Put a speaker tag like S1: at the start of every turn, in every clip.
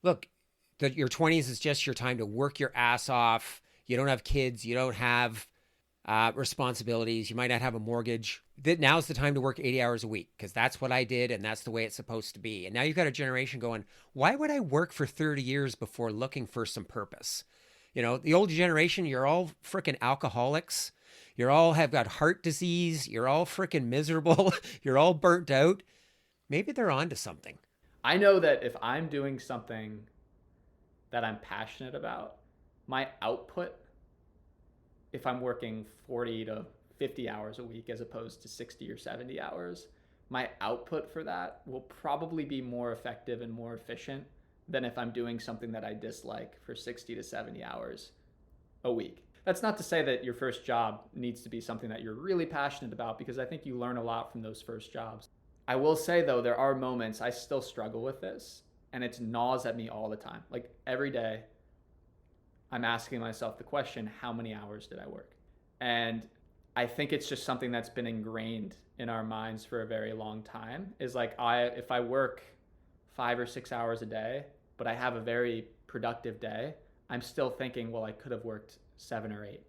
S1: look, your 20s is just your time to work your ass off. You don't have kids. You don't have responsibilities. You might not have a mortgage. Now's the time to work 80 hours a week because that's what I did and that's the way it's supposed to be. And now you've got a generation going, why would I work for 30 years before looking for some purpose? You know, the old generation, you're all freaking alcoholics. You're all have got heart disease. You're all freaking miserable. You're all burnt out. Maybe they're onto something.
S2: I know that if I'm doing something that I'm passionate about, my output, if I'm working 40 to 50 hours a week as opposed to 60 or 70 hours, my output for that will probably be more effective and more efficient than if I'm doing something that I dislike for 60 to 70 hours a week. That's not to say that your first job needs to be something that you're really passionate about, because I think you learn a lot from those first jobs. I will say though, there are moments I still struggle with this, and it gnaws at me all the time. Like every day, I'm asking myself the question, how many hours did I work? And I think it's just something that's been ingrained in our minds for a very long time, is like if I work 5 or 6 hours a day, but I have a very productive day, I'm still thinking, well, I could have worked 7 or 8.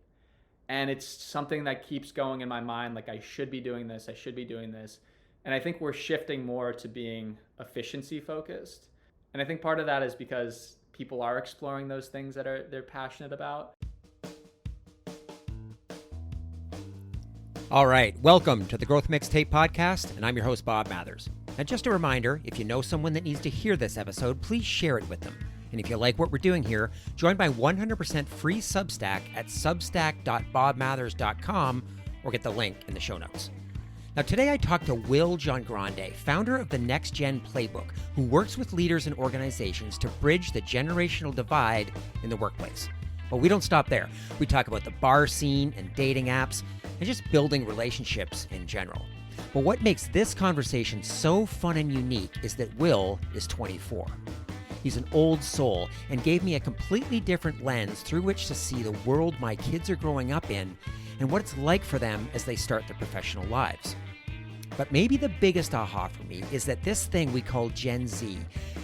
S2: And it's something that keeps going in my mind, like I should be doing this, I should be doing this. And I think we're shifting more to being efficiency focused. And I think part of that is because people are exploring those things that they're passionate about.
S1: All right, welcome to the Growth Mixtape Podcast, and I'm your host, Bob Mathers. And just a reminder, if you know someone that needs to hear this episode, please share it with them. And if you like what we're doing here, join my 100% free Substack at substack.bobmathers.com or get the link in the show notes. Now, today I talked to Will Giangrande, founder of the NextGen Playbook, who works with leaders and organizations to bridge the generational divide in the workplace. But we don't stop there. We talk about the bar scene and dating apps and just building relationships in general. But what makes this conversation so fun and unique is that Will is 24. He's an old soul and gave me a completely different lens through which to see the world my kids are growing up in and what it's like for them as they start their professional lives. But maybe the biggest aha for me is that this thing we call Gen Z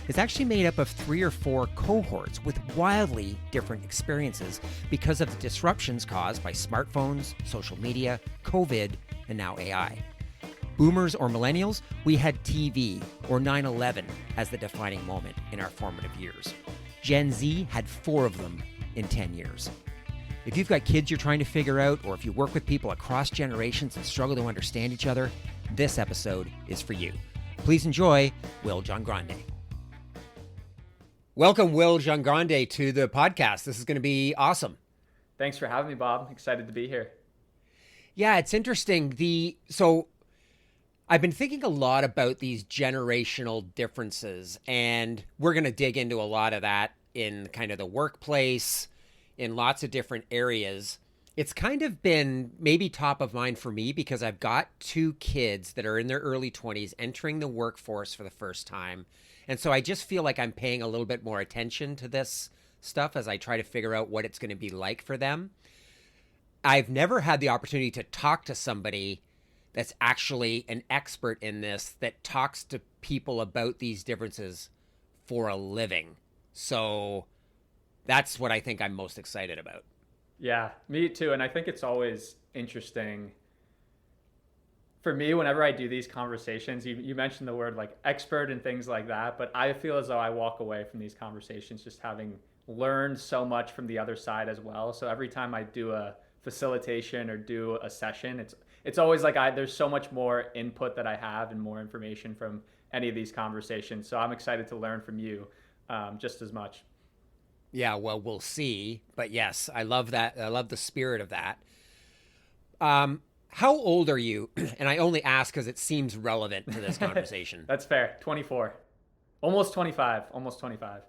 S1: is actually made up of 3 or 4 cohorts with wildly different experiences because of the disruptions caused by smartphones, social media, COVID, and now AI. Boomers or millennials, we had TV or 9/11 as the defining moment in our formative years. Gen Z had 4 of them in 10 years. If you've got kids you're trying to figure out, or if you work with people across generations and struggle to understand each other, this episode is for you. Please enjoy Will Giangrande. Welcome, Will Giangrande, to the podcast. This is going to be awesome.
S2: Thanks for having me, Bob. Excited to be here.
S1: Yeah, it's interesting. So I've been thinking a lot about these generational differences, and we're going to dig into a lot of that in kind of the workplace, in lots of different areas. It's kind of been maybe top of mind for me because I've got 2 kids that are in their early 20s entering the workforce for the first time. And so I just feel like I'm paying a little bit more attention to this stuff as I try to figure out what it's going to be like for them. I've never had the opportunity to talk to somebody that's actually an expert in this, that talks to people about these differences for a living. So that's what I think I'm most excited about.
S2: Yeah, me too. And I think it's always interesting for me whenever I do these conversations. You mentioned the word like expert and things like that, but I feel as though I walk away from these conversations just having learned so much from the other side as well. So every time I do a facilitation or do a session, it's always like there's so much more input that I have and more information from any of these conversations. So I'm excited to learn from you just as much.
S1: Yeah, well, we'll see. But yes, I love that. I love the spirit of that. How old are you? And I only ask because it seems relevant to this conversation.
S2: That's fair. 24. Almost 25. Almost 25.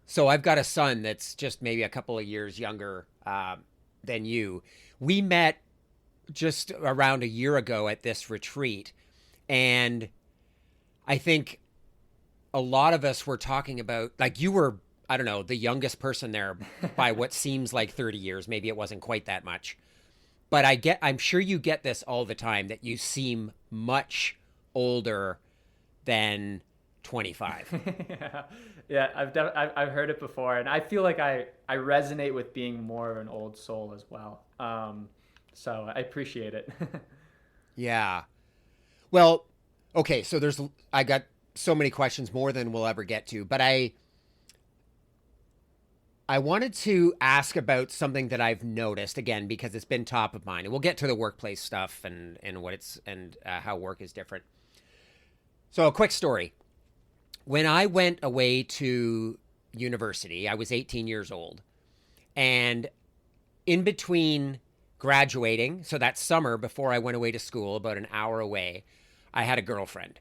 S1: So I've got a son that's just maybe a couple of years younger than you. We met just around a year ago at this retreat. And I think a lot of us were talking about, like, you were, I don't know, the youngest person there by what seems like 30 years. Maybe it wasn't quite that much. But I'm sure you get this all the time, that you seem much older than 25.
S2: Yeah, I've heard it before, and I feel like I resonate with being more of an old soul as well. So I appreciate it.
S1: Yeah. Well, okay, so I got so many questions, more than we'll ever get to, but I wanted to ask about something that I've noticed again because it's been top of mind, and we'll get to the workplace stuff and what it's and how work is different. So, a quick story: when I went away to university, I was 18 years old, and in between graduating, so that summer before I went away to school, about an hour away, I had a girlfriend.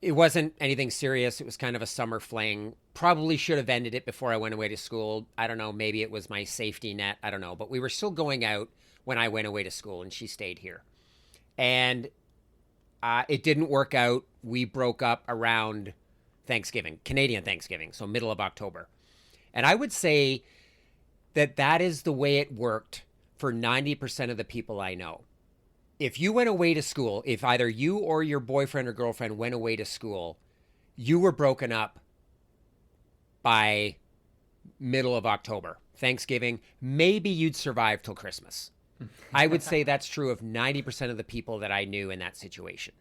S1: It wasn't anything serious. It was kind of a summer fling. Probably should have ended it before I went away to school. I don't know. Maybe it was my safety net. I don't know. But we were still going out when I went away to school, and she stayed here. And it didn't work out. We broke up around Thanksgiving, Canadian Thanksgiving, so middle of October. And I would say that is the way it worked for 90% of the people I know. If you went away to school, if either you or your boyfriend or girlfriend went away to school, you were broken up by middle of October, Thanksgiving. Maybe you'd survive till Christmas. I would say that's true of 90% of the people that I knew in that situation.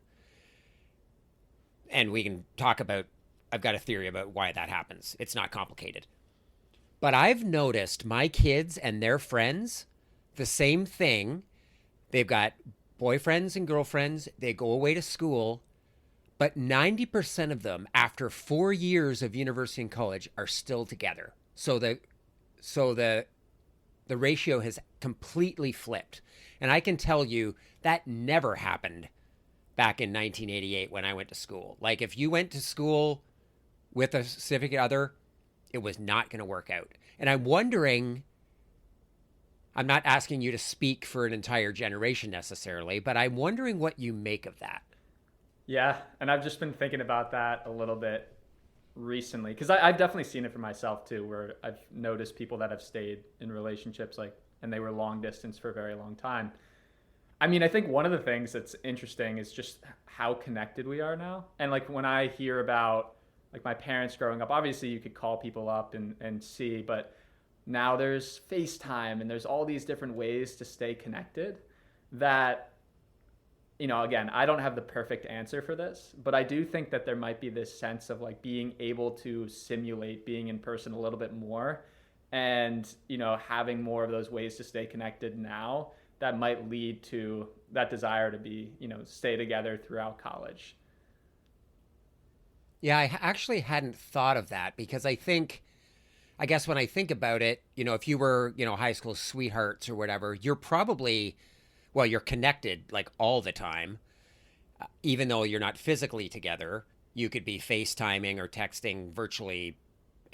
S1: And we can talk about, I've got a theory about why that happens. It's not complicated. But I've noticed my kids and their friends, the same thing. They've got boyfriends and girlfriends. They go away to school. But 90% of them, after 4 years of university and college, are still together. So the ratio has completely flipped. And I can tell you that never happened back in 1988 when I went to school. Like, if you went to school with a significant other, it was not going to work out. And I'm wondering, I'm not asking you to speak for an entire generation necessarily, but I'm wondering what you make of that.
S2: Yeah, and I've just been thinking about that a little bit recently because I've definitely seen it for myself too, where I've noticed people that have stayed in relationships and they were long distance for a very long time. I mean, I think one of the things that's interesting is just how connected we are now. And like when I hear about like my parents growing up, obviously you could call people up and see, but now there's FaceTime and there's all these different ways to stay connected that, you know, again, I don't have the perfect answer for this, but I do think that there might be this sense of like being able to simulate being in person a little bit more and, you know, having more of those ways to stay connected now that might lead to that desire to be, you know, stay together throughout college.
S1: Yeah, I actually hadn't thought of that because I guess when I think about it, you know, if you were, you know, high school sweethearts or whatever, you're probably, well, you're connected like all the time. Even though you're not physically together, you could be FaceTiming or texting virtually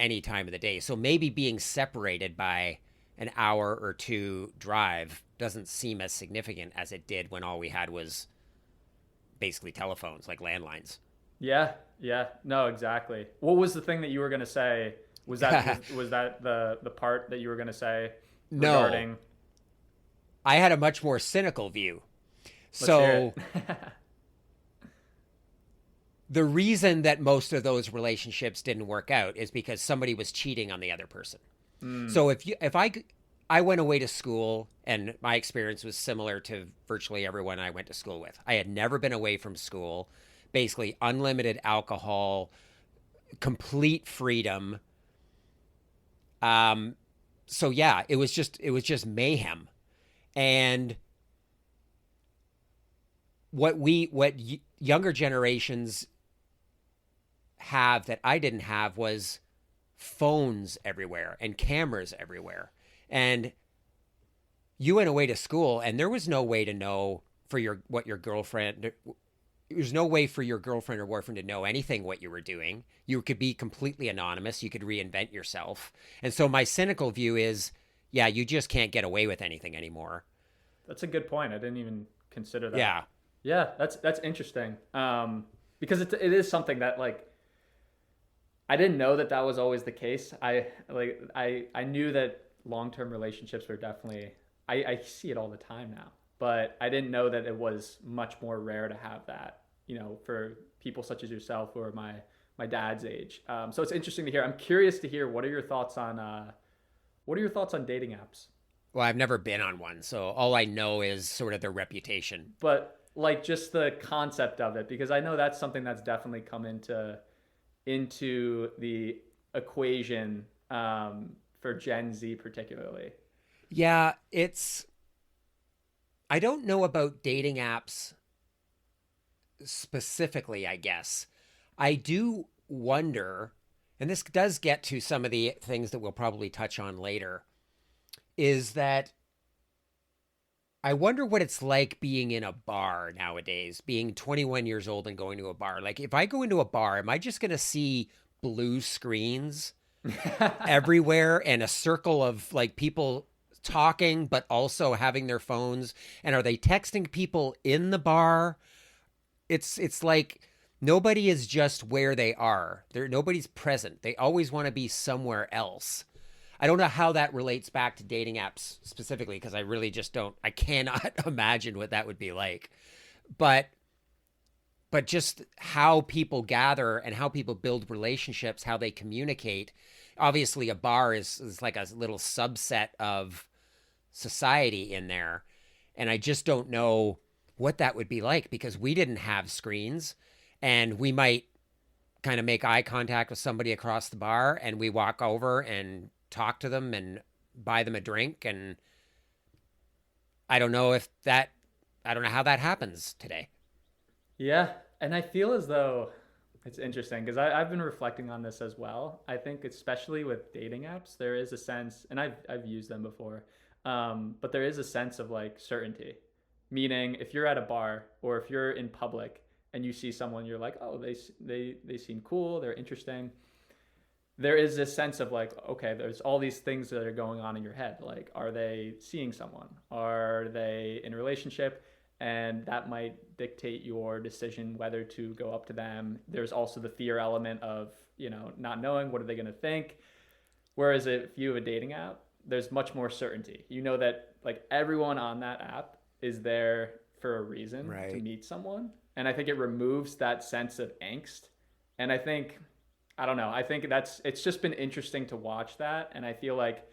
S1: any time of the day. So maybe being separated by an hour or two drive doesn't seem as significant as it did when all we had was basically telephones, like landlines.
S2: Yeah, yeah, no, exactly. What was the thing that you were going to say? Was that was that the part that you were going to say regarding?
S1: No, I had a much more cynical view.
S2: Let's hear
S1: So
S2: it.
S1: the reason that most of those relationships didn't work out is because somebody was cheating on the other person. So if I went away to school and my experience was similar to virtually everyone I went to school with. I had never been away from school, basically unlimited alcohol, complete freedom. So yeah, it was just mayhem. And what younger generations have that I didn't have was phones everywhere and cameras everywhere. And you went away to school and there was no way to know there's no way for your girlfriend or boyfriend to know anything what you were doing. You could be completely anonymous. You could reinvent yourself. And so my cynical view is, yeah, you just can't get away with anything anymore.
S2: That's a good point. I didn't even consider that.
S1: Yeah.
S2: Yeah, that's interesting. Because it is something that like I didn't know that was always the case. I knew that long-term relationships were definitely I see it all the time now, but I didn't know that it was much more rare to have that, you know, for people such as yourself or my dad's age. So it's interesting to hear. I'm curious to hear what are your thoughts on dating apps?
S1: Well, I've never been on one, so all I know is sort of their reputation.
S2: But like just the concept of it, because I know that's something that's definitely come into the equation for Gen Z particularly.
S1: Yeah, I don't know about dating apps specifically, I guess. I do wonder, and this does get to some of the things that we'll probably touch on later, is that I wonder what it's like being in a bar nowadays, being 21 years old and going to a bar. Like, if I go into a bar, am I just going to see blue screens everywhere and a circle of like people talking, but also having their phones? And are they texting people in the bar? It's like nobody is just where they are. Nobody's present. They always want to be somewhere else. I don't know how that relates back to dating apps specifically, because I really just don't. I cannot imagine what that would be like. But just how people gather and how people build relationships, how they communicate. Obviously, a bar is like a little subset of society in there. And I just don't know what that would be like, because we didn't have screens, and we might kind of make eye contact with somebody across the bar and we walk over and talk to them and buy them a drink. And I don't know how that happens today.
S2: Yeah. And I feel as though it's interesting because I've been reflecting on this as well. I think especially with dating apps, there is a sense, and I've used them before, but there is a sense of like certainty. Meaning if you're at a bar or if you're in public and you see someone, you're like, oh, they seem cool, they're interesting. There is this sense of like, okay, there's all these things that are going on in your head. Like, are they seeing someone? Are they in a relationship? And that might dictate your decision whether to go up to them. There's also the fear element of, not knowing what are they going to think. Whereas if you have a dating app, there's much more certainty. You know that like everyone on that app is there for a reason, right, to meet someone. And I think it removes that sense of angst. And I think it's just been interesting to watch that. And I feel like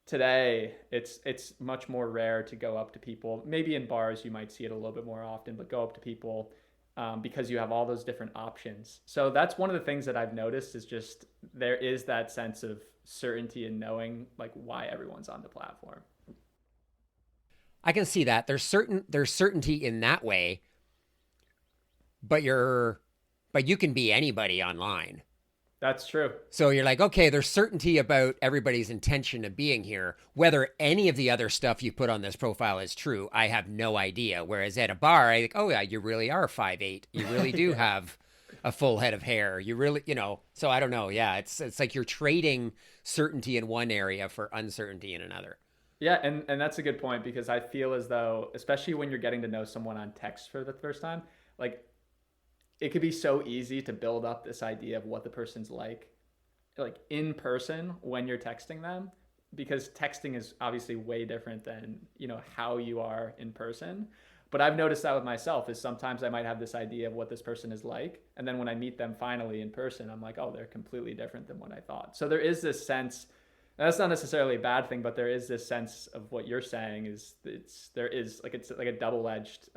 S2: today it's much more rare to go up to people. Maybe in bars you might see it a little bit more often, but go up to people because you have all those different options. So that's one of the things that I've noticed is just there is that sense of certainty in knowing like why everyone's on the platform.
S1: I can see that. There's certainty in that way, but you can be anybody online.
S2: That's true.
S1: So you're like, okay, there's certainty about everybody's intention of being here. Whether any of the other stuff you put on this profile is true, I have no idea. Whereas at a bar, I think, oh yeah, you really are 5'8". You really do have a full head of hair. You really, so I don't know. Yeah, it's like you're trading certainty in one area for uncertainty in another.
S2: Yeah, and that's a good point because I feel as though, especially when you're getting to know someone on text for the first time, like it could be so easy to build up this idea of what the person's like in person when you're texting them, because texting is obviously way different than, how you are in person. But I've noticed that with myself is sometimes I might have this idea of what this person is like. And then when I meet them finally in person, I'm like, oh, they're completely different than what I thought. So there is this sense. That's not necessarily a bad thing, but there is this sense of what you're saying is it's like a double-edged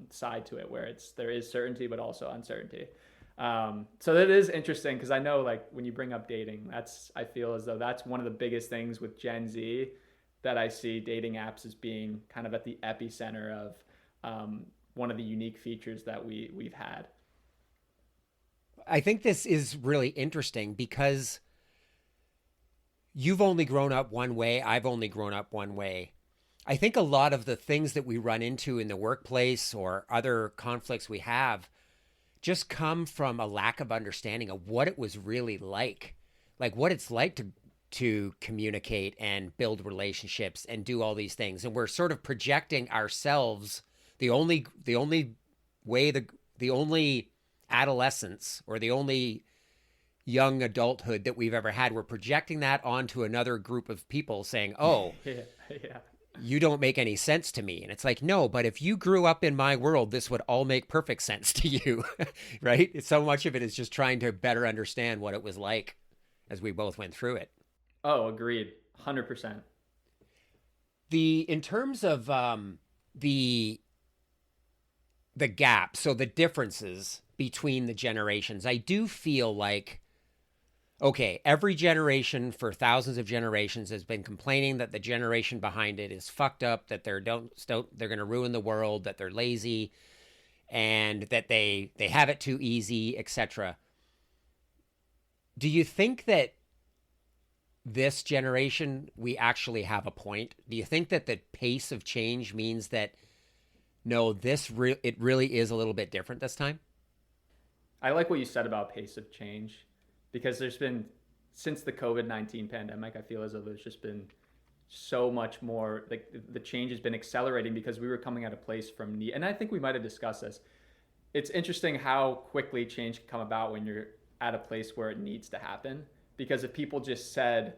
S2: side to it where there is certainty but also uncertainty. So that is interesting because I know like when you bring up dating, I feel as though that's one of the biggest things with Gen Z that I see dating apps as being kind of at the epicenter of one of the unique features that we've had.
S1: I think this is really interesting because you've only grown up one way. I've only grown up one way. I think a lot of the things that we run into in the workplace or other conflicts we have just come from a lack of understanding of what it was really like what it's like to communicate and build relationships and do all these things. And we're sort of projecting ourselves, the only adolescence or the only young adulthood that we've ever had, we're projecting that onto another group of people saying, oh,
S2: yeah.
S1: you don't make any sense to me. And it's like, no, but if you grew up in my world, this would all make perfect sense to you, right? So much of it is just trying to better understand what it was like as we both went through it.
S2: Oh, agreed. 100%.
S1: In terms of the the gap, so the differences between the generations, I do feel like, okay, every generation for thousands of generations has been complaining that the generation behind it is fucked up, that they're going to ruin the world, that they're lazy, and that they have it too easy, etc. Do you think that this generation, we actually have a point? Do you think that the pace of change means that no, it really is a little bit different this time?
S2: I like what you said about pace of change, because there's been, since the COVID-19 pandemic, I feel as though there's just been so much more, like the change has been accelerating because we were coming at a place from need. And I think we might have discussed this. It's interesting how quickly change can come about when you're at a place where it needs to happen. Because if people just said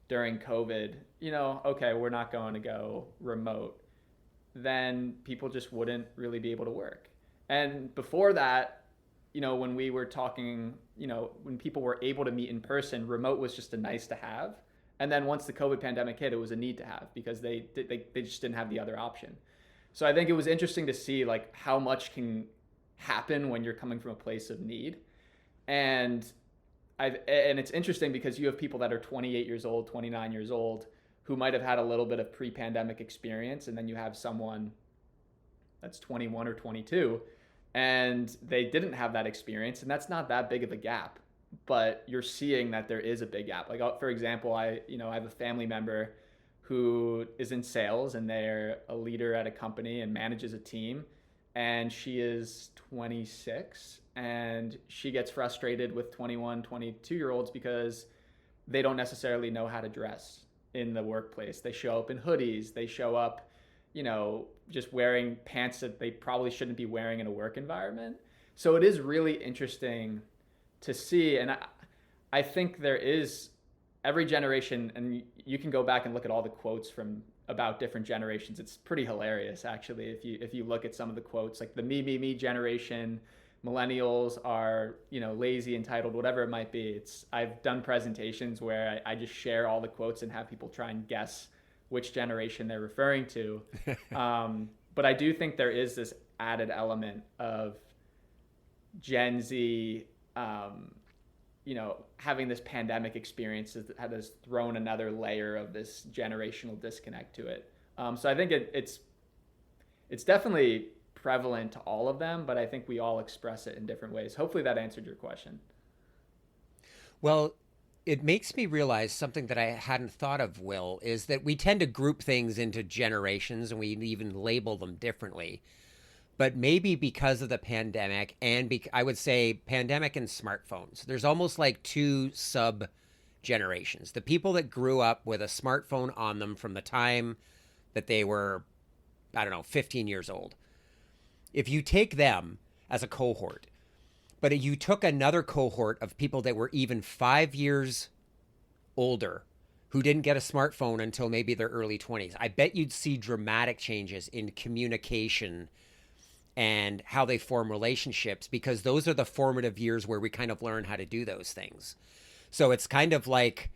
S2: during COVID, okay, we're not going to go remote, then people just wouldn't really be able to work. And before that, when we were talking, when people were able to meet in person, remote was just a nice to have. And then once the COVID pandemic hit, it was a need to have, because they just didn't have the other option. So I think it was interesting to see like how much can happen when you're coming from a place of need. And it's interesting because you have people that are 28 years old, 29 years old, who might have had a little bit of pre-pandemic experience, and then you have someone that's 21 or 22 and they didn't have that experience, and that's not that big of a gap, but you're seeing that there is a big gap. Like, for example, I have a family member who is in sales, and they're a leader at a company and manages a team, and she is 26, and she gets frustrated with 21, 22-year-olds because they don't necessarily know how to dress in the workplace. They show up in hoodies, they show up, just wearing pants that they probably shouldn't be wearing in a work environment. So it is really interesting to see. And I think there is, every generation, and you can go back and look at all the quotes from about different generations. It's pretty hilarious, actually, if you look at some of the quotes, like the me generation, millennials are, lazy, entitled, whatever it might be. I've done presentations where I just share all the quotes and have people try and guess which generation they're referring to. But I do think there is this added element of Gen Z, having this pandemic experience that has thrown another layer of this generational disconnect to it. So I think it's definitely prevalent to all of them, but I think we all express it in different ways. Hopefully that answered your question.
S1: Well, it makes me realize something that I hadn't thought of, Will, is that we tend to group things into generations, and we even label them differently. But maybe because of the pandemic, and I would say pandemic and smartphones, there's almost like two sub generations. The people that grew up with a smartphone on them from the time that they were, 15 years old. If you take them as a cohort, but you took another cohort of people that were even 5 years older who didn't get a smartphone until maybe their early 20s, I bet you'd see dramatic changes in communication and how they form relationships, because those are the formative years where we kind of learn how to do those things. So it's kind of like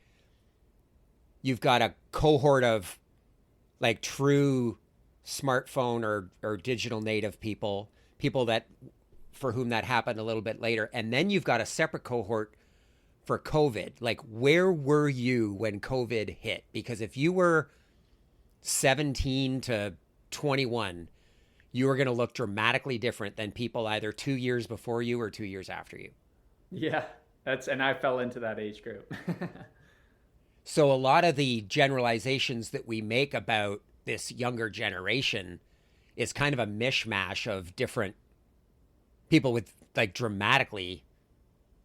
S1: you've got a cohort of like true smartphone or digital native people that for whom that happened a little bit later. And then you've got a separate cohort for COVID. Like, where were you when COVID hit? Because if you were 17 to 21, you were going to look dramatically different than people either 2 years before you or 2 years after you.
S2: Yeah, and I fell into that age group.
S1: So a lot of the generalizations that we make about this younger generation is kind of a mishmash of different people with like dramatically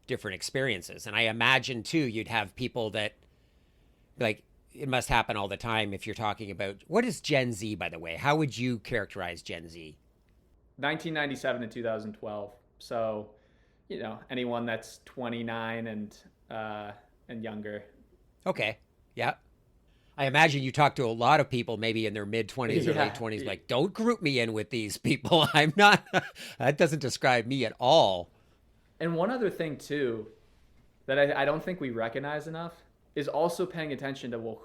S1: different experiences. And I imagine too, you'd have people that like, it must happen all the time if you're talking about, what is Gen Z, by the way? How would you characterize Gen Z?
S2: 1997 to 2012. So, anyone that's 29 and younger.
S1: Okay. Yeah. I imagine you talk to a lot of people maybe in their mid 20s or late
S2: Yeah.
S1: 20s, like, don't group me in with these people. I'm not, that doesn't describe me at all.
S2: And one other thing too that I don't think we recognize enough is also paying attention to, well,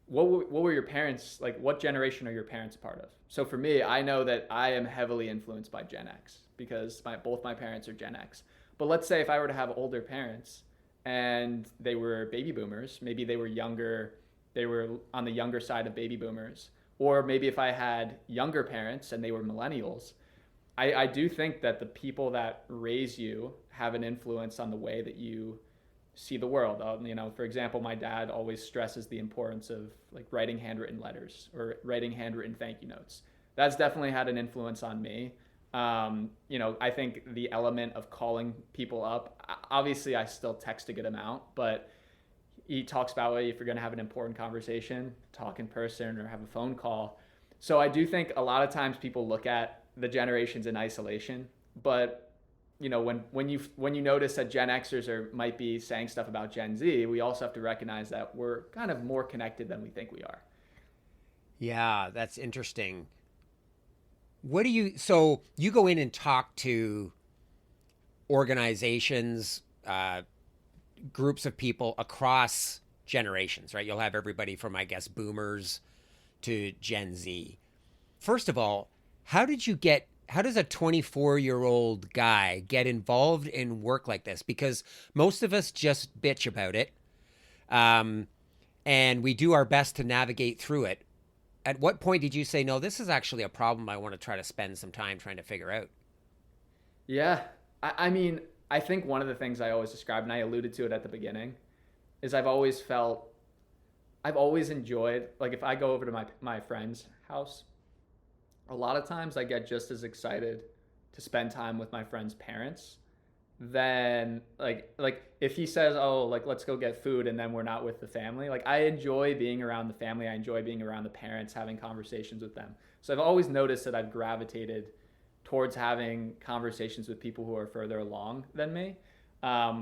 S2: what were your parents like? What generation are your parents a part of? So for me, I know that I am heavily influenced by Gen X because both my parents are Gen X. But let's say if I were to have older parents and they were baby boomers, maybe they were younger, they were on the younger side of baby boomers, or maybe if I had younger parents and they were millennials, I do think that the people that raise you have an influence on the way that you see the world. For example, my dad always stresses the importance of like writing handwritten letters or writing handwritten thank you notes. That's definitely had an influence on me. I think the element of calling people up, obviously I still text a good amount, but he talks about if you're going to have an important conversation, talk in person or have a phone call. So I do think a lot of times people look at the generations in isolation, but when you notice that Gen Xers might be saying stuff about Gen Z, we also have to recognize that we're kind of more connected than we think we are.
S1: Yeah, that's interesting. So you go in and talk to organizations, groups of people across generations, right? You'll have everybody from, I guess, boomers to Gen Z. First of all, how does a 24-year-old guy get involved in work like this? Because most of us just bitch about it. And we do our best to navigate through it. At what point did you say, no, this is actually a problem I want to try to spend some time trying to figure out?
S2: Yeah. I mean, I think one of the things I always describe, and I alluded to it at the beginning, is I've always enjoyed, like if I go over to my friend's house, a lot of times I get just as excited to spend time with my friend's parents than like if he says, oh, like let's go get food and then we're not with the family. Like I enjoy being around the family. I enjoy being around the parents, having conversations with them. So I've always noticed that I've gravitated towards having conversations with people who are further along than me,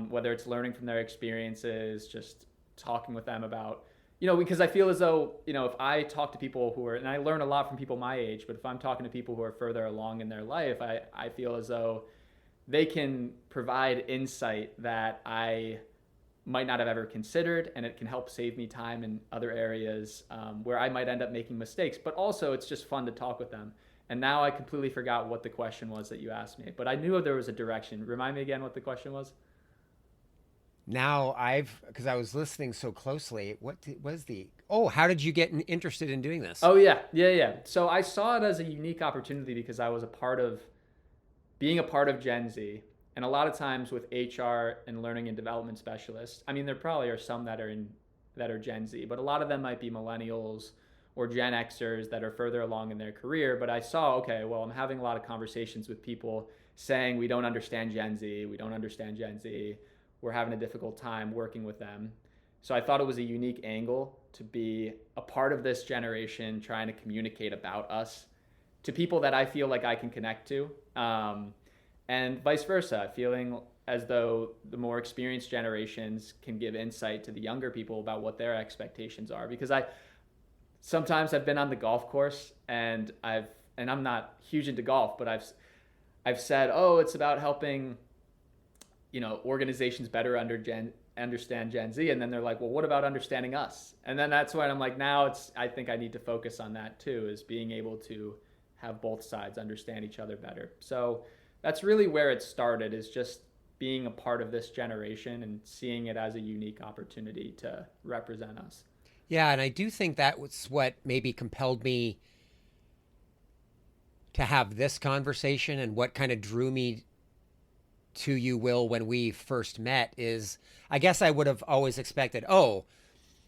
S2: whether it's learning from their experiences, just talking with them about, because I feel as though, if I talk to people and I learn a lot from people my age, but if I'm talking to people who are further along in their life, I feel as though they can provide insight that I might not have ever considered, and it can help save me time in other areas where I might end up making mistakes. But also, it's just fun to talk with them. And now I completely forgot what the question was that you asked me, but I knew there was a direction. Remind me again what the question was.
S1: Now because I was listening so closely, how did you get interested in doing this?
S2: Oh, yeah. So I saw it as a unique opportunity because I was being a part of Gen Z. And a lot of times with HR and learning and development specialists, I mean, there probably are some that are Gen Z, but a lot of them might be millennials or Gen Xers that are further along in their career. But I saw, okay, well, I'm having a lot of conversations with people saying we don't understand Gen Z, we're having a difficult time working with them. So I thought it was a unique angle to be a part of this generation trying to communicate about us to people that I feel like I can connect to, and vice versa, feeling as though the more experienced generations can give insight to the younger people about what their expectations are. Because sometimes I've been on the golf course and I'm not huge into golf, but I've said, oh, it's about helping, organizations better understand Gen Z. And then they're like, well, what about understanding us? And then that's when I'm like, I think I need to focus on that too, is being able to have both sides understand each other better. So that's really where it started, is just being a part of this generation and seeing it as a unique opportunity to represent us.
S1: Yeah, and I do think that was what maybe compelled me to have this conversation, and what kind of drew me to you, Will, when we first met is, I guess I would have always expected, oh,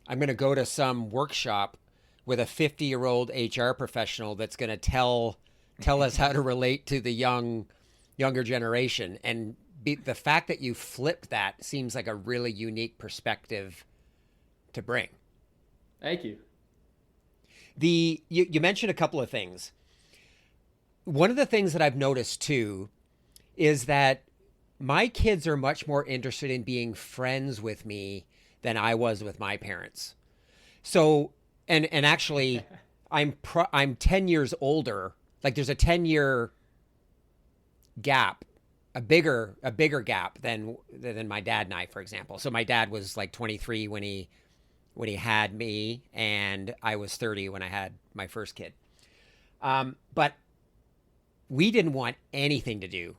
S1: I'm going to go to some workshop with a 50-year-old HR professional that's going to tell us how to relate to the younger generation. And the fact that you flipped that seems like a really unique perspective to bring.
S2: Thank you.
S1: You mentioned a couple of things. One of the things that I've noticed too is that my kids are much more interested in being friends with me than I was with my parents. So, and actually, I'm 10 years older. Like there's a 10-year gap, a bigger gap than my dad and I, for example. So my dad was like 23 when he had me, and I was 30 when I had my first kid. But we didn't want anything to do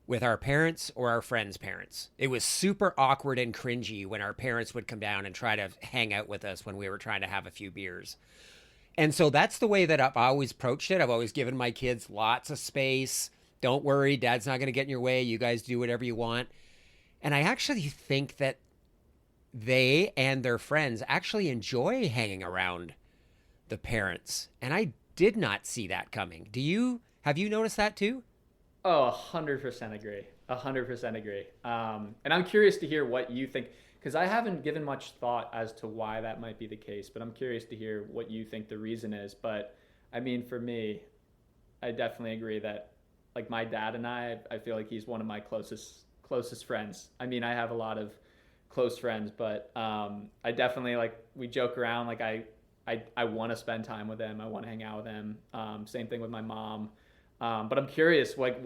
S1: with our parents or our friends' parents. It was super awkward and cringy when our parents would come down and try to hang out with us when we were trying to have a few beers. And so that's the way that I've always approached it. I've always given my kids lots of space. Don't worry, dad's not going to get in your way. You guys do whatever you want. And I actually think that they and their friends actually enjoy hanging around the parents. And I did not see that coming. Have you noticed that too?
S2: Oh, 100% agree. 100% agree. And I'm curious to hear what you think, because I haven't given much thought as to why that might be the case, but I'm curious to hear what you think the reason is. But I mean, for me, I definitely agree that like my dad and I feel like he's one of my closest friends. I mean, I have a lot of close friends, but I definitely like, we joke around, like I want to spend time with him. I want to hang out with him. Same thing with my mom. But I'm curious, like,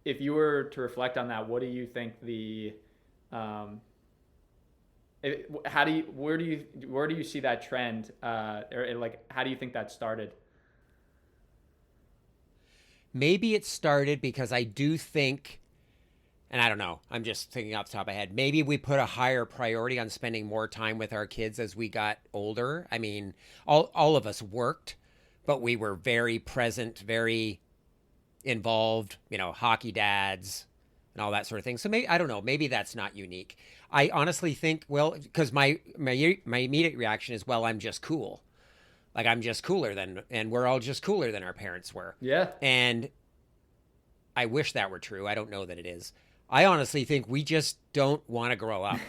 S2: if you were to reflect on that, what do you think where do you see that trend, or like, how do you think that started?
S1: Maybe it started because I do think, and I don't know, I'm just thinking off the top of my head, maybe we put a higher priority on spending more time with our kids as we got older. I mean, all of us worked, but we were very present, very involved, hockey dads and all that sort of thing. So maybe, I don't know, maybe that's not unique. I honestly think, well, because my immediate reaction is, well, I'm just cool. Like I'm just cooler and we're all just cooler than our parents were.
S2: Yeah.
S1: And I wish that were true. I don't know that it is. I honestly think we just don't want to grow up.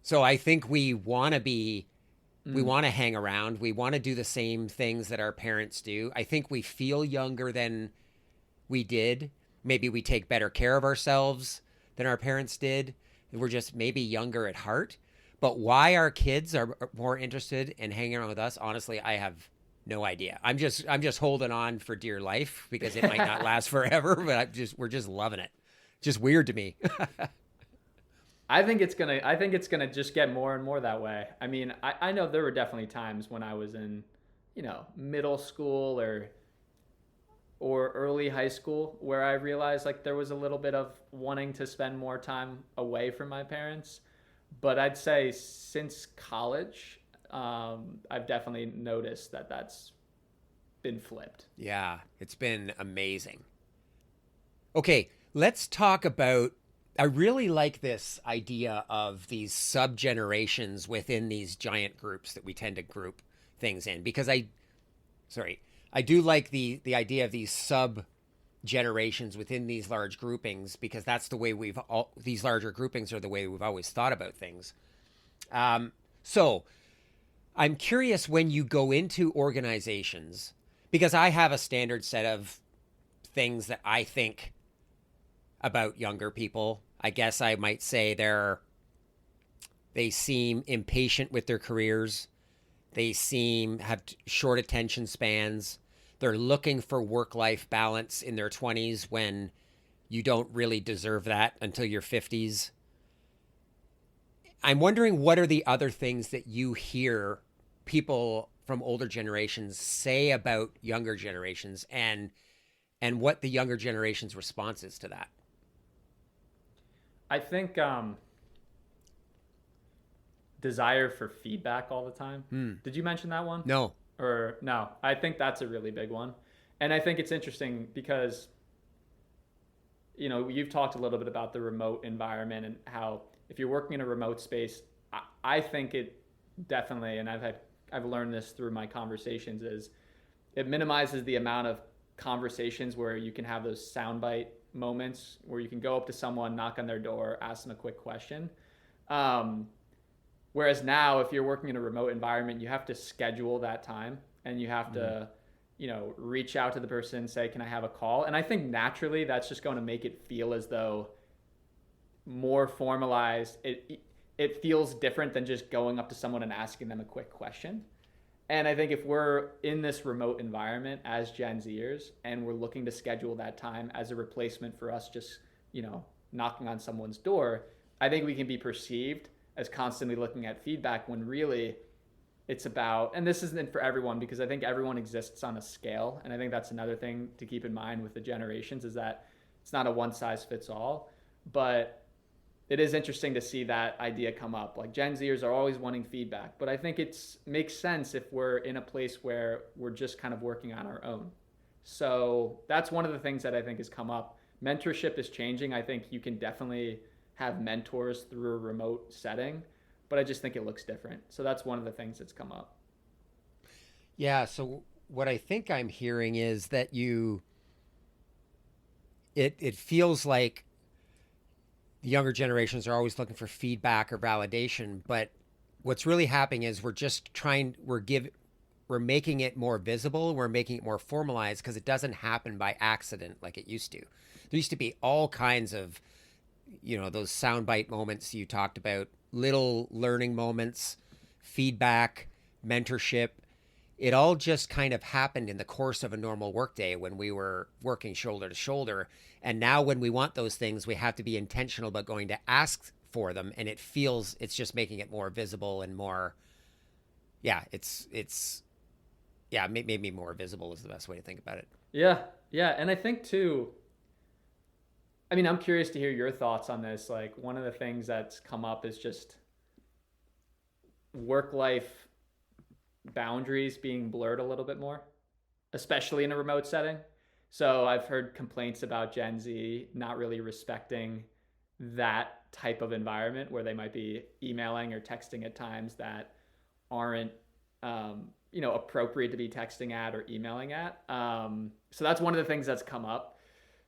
S1: So I think we want to hang around. We want to do the same things that our parents do. I think we feel younger than we did. Maybe we take better care of ourselves than our parents did. We're just maybe younger at heart. But why our kids are more interested in hanging around with us, honestly, I have no idea. I'm just holding on for dear life because it might not last forever, but we're just loving it. Just weird to me.
S2: I think it's gonna just get more and more that way. I mean, I know there were definitely times when I was in, middle school or early high school where I realized like there was a little bit of wanting to spend more time away from my parents. But I'd say since college, I've definitely noticed that that's been flipped.
S1: Yeah, it's been amazing. Okay, let's talk about, I really like this idea of these sub-generations within these giant groups that we tend to group things in, because I do like the idea of these sub-generations within these large groupings, because that's the way these larger groupings are the way we've always thought about things. So I'm curious, when you go into organizations, because I have a standard set of things that I think about younger people. I guess I might say they seem impatient with their careers. They have short attention spans. They're looking for work-life balance in their 20s when you don't really deserve that until your 50s. I'm wondering, what are the other things that you hear people from older generations say about younger generations, and what the younger generation's response is to that?
S2: I think desire for feedback all the time. Did you mention that one?
S1: No.
S2: Or no, I think that's a really big one. And I think it's interesting because, you've talked a little bit about the remote environment and how if you're working in a remote space, I think it definitely, and I've learned this through my conversations, is it minimizes the amount of conversations where you can have those soundbite moments where you can go up to someone, knock on their door, ask them a quick question. Whereas now, if you're working in a remote environment, you have to schedule that time and you have to, reach out to the person, say, can I have a call? And I think naturally that's just going to make it feel as though more formalized. it feels different than just going up to someone and asking them a quick question. And I think if we're in this remote environment as Gen Zers and we're looking to schedule that time as a replacement for us just, knocking on someone's door, I think we can be perceived as constantly looking at feedback when really it's about, and this isn't for everyone because I think everyone exists on a scale. And I think that's another thing to keep in mind with the generations is that it's not a one size fits all, but it is interesting to see that idea come up. Like Gen Zers are always wanting feedback, but I think it makes sense if we're in a place where we're just kind of working on our own. So that's one of the things that I think has come up. Mentorship is changing. I think you can definitely have mentors through a remote setting, but I just think it looks different. So that's one of the things that's come up.
S1: Yeah. So what I think I'm hearing is that it feels like the younger generations are always looking for feedback or validation, but what's really happening is we're making it more visible, we're making it more formalized because it doesn't happen by accident like it used to. There used to be all kinds of, those soundbite moments you talked about, little learning moments, feedback, mentorship. It all just kind of happened in the course of a normal workday when we were working shoulder to shoulder. And now when we want those things, we have to be intentional about going to ask for them. And it's just making it more visible and more, maybe more visible is the best way to think about it.
S2: Yeah. Yeah. And I think too, I'm curious to hear your thoughts on this. Like one of the things that's come up is just work-life boundaries being blurred a little bit more, especially in a remote setting. So I've heard complaints about Gen Z not really respecting that type of environment where they might be emailing or texting at times that aren't, appropriate to be texting at or emailing at. So that's one of the things that's come up.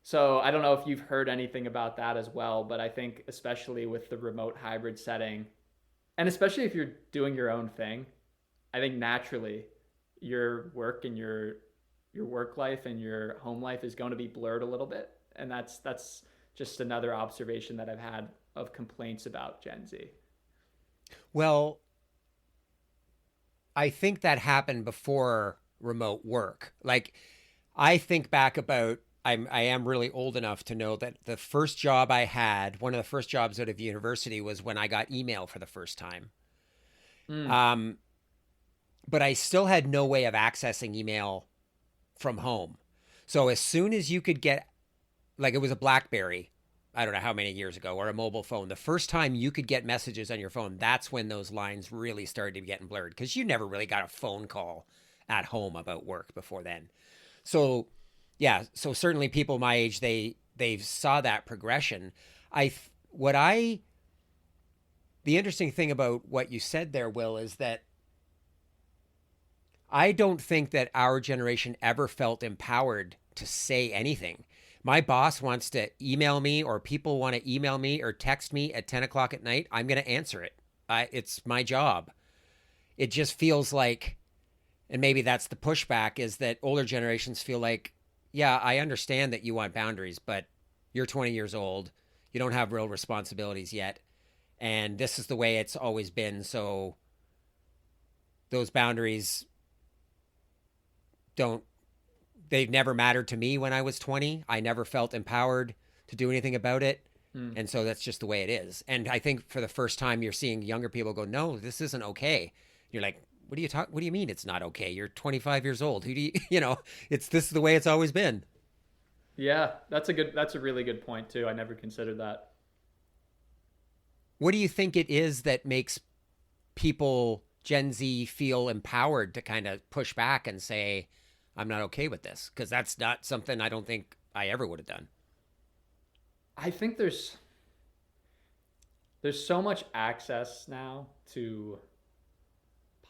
S2: So I don't know if you've heard anything about that as well, but I think especially with the remote hybrid setting, and especially if you're doing your own thing, I think naturally your work and your work life and your home life is going to be blurred a little bit. And that's just another observation that I've had of complaints about Gen Z.
S1: Well, I think that happened before remote work. Like I think back about, I am really old enough to know that the first job I had, one of the first jobs out of university was when I got email for the first time. But I still had no way of accessing email from home. So as soon as you could get, like it was a BlackBerry, I don't know how many years ago, or a mobile phone, the first time you could get messages on your phone, that's when those lines really started to be getting blurred because you never really got a phone call at home about work before then. So so certainly people my age, they saw that progression. The interesting thing about what you said there, Will, is that I don't think that our generation ever felt empowered to say anything. My boss wants to email me or people want to email me or text me at 10 o'clock at night. I'm going to answer it. It's my job. It just feels like, and maybe that's the pushback, is that older generations feel like, yeah, I understand that you want boundaries, but you're 20 years old. You don't have real responsibilities yet. And this is the way it's always been. So those boundaries they've never mattered to me when I was 20. I never felt empowered to do anything about it. And so that's just the way it is. And I think for the first time you're seeing younger people go, no, this isn't okay. You're like, what do you mean it's not okay? You're 25 years old. Who do you, this is the way it's always been.
S2: Yeah, that's a really good point too. I never considered that.
S1: What do you think it is that makes people, Gen Z, feel empowered to kind of push back and say, I'm not okay with this? Because that's not something I don't think I ever would have done.
S2: I think there's so much access now to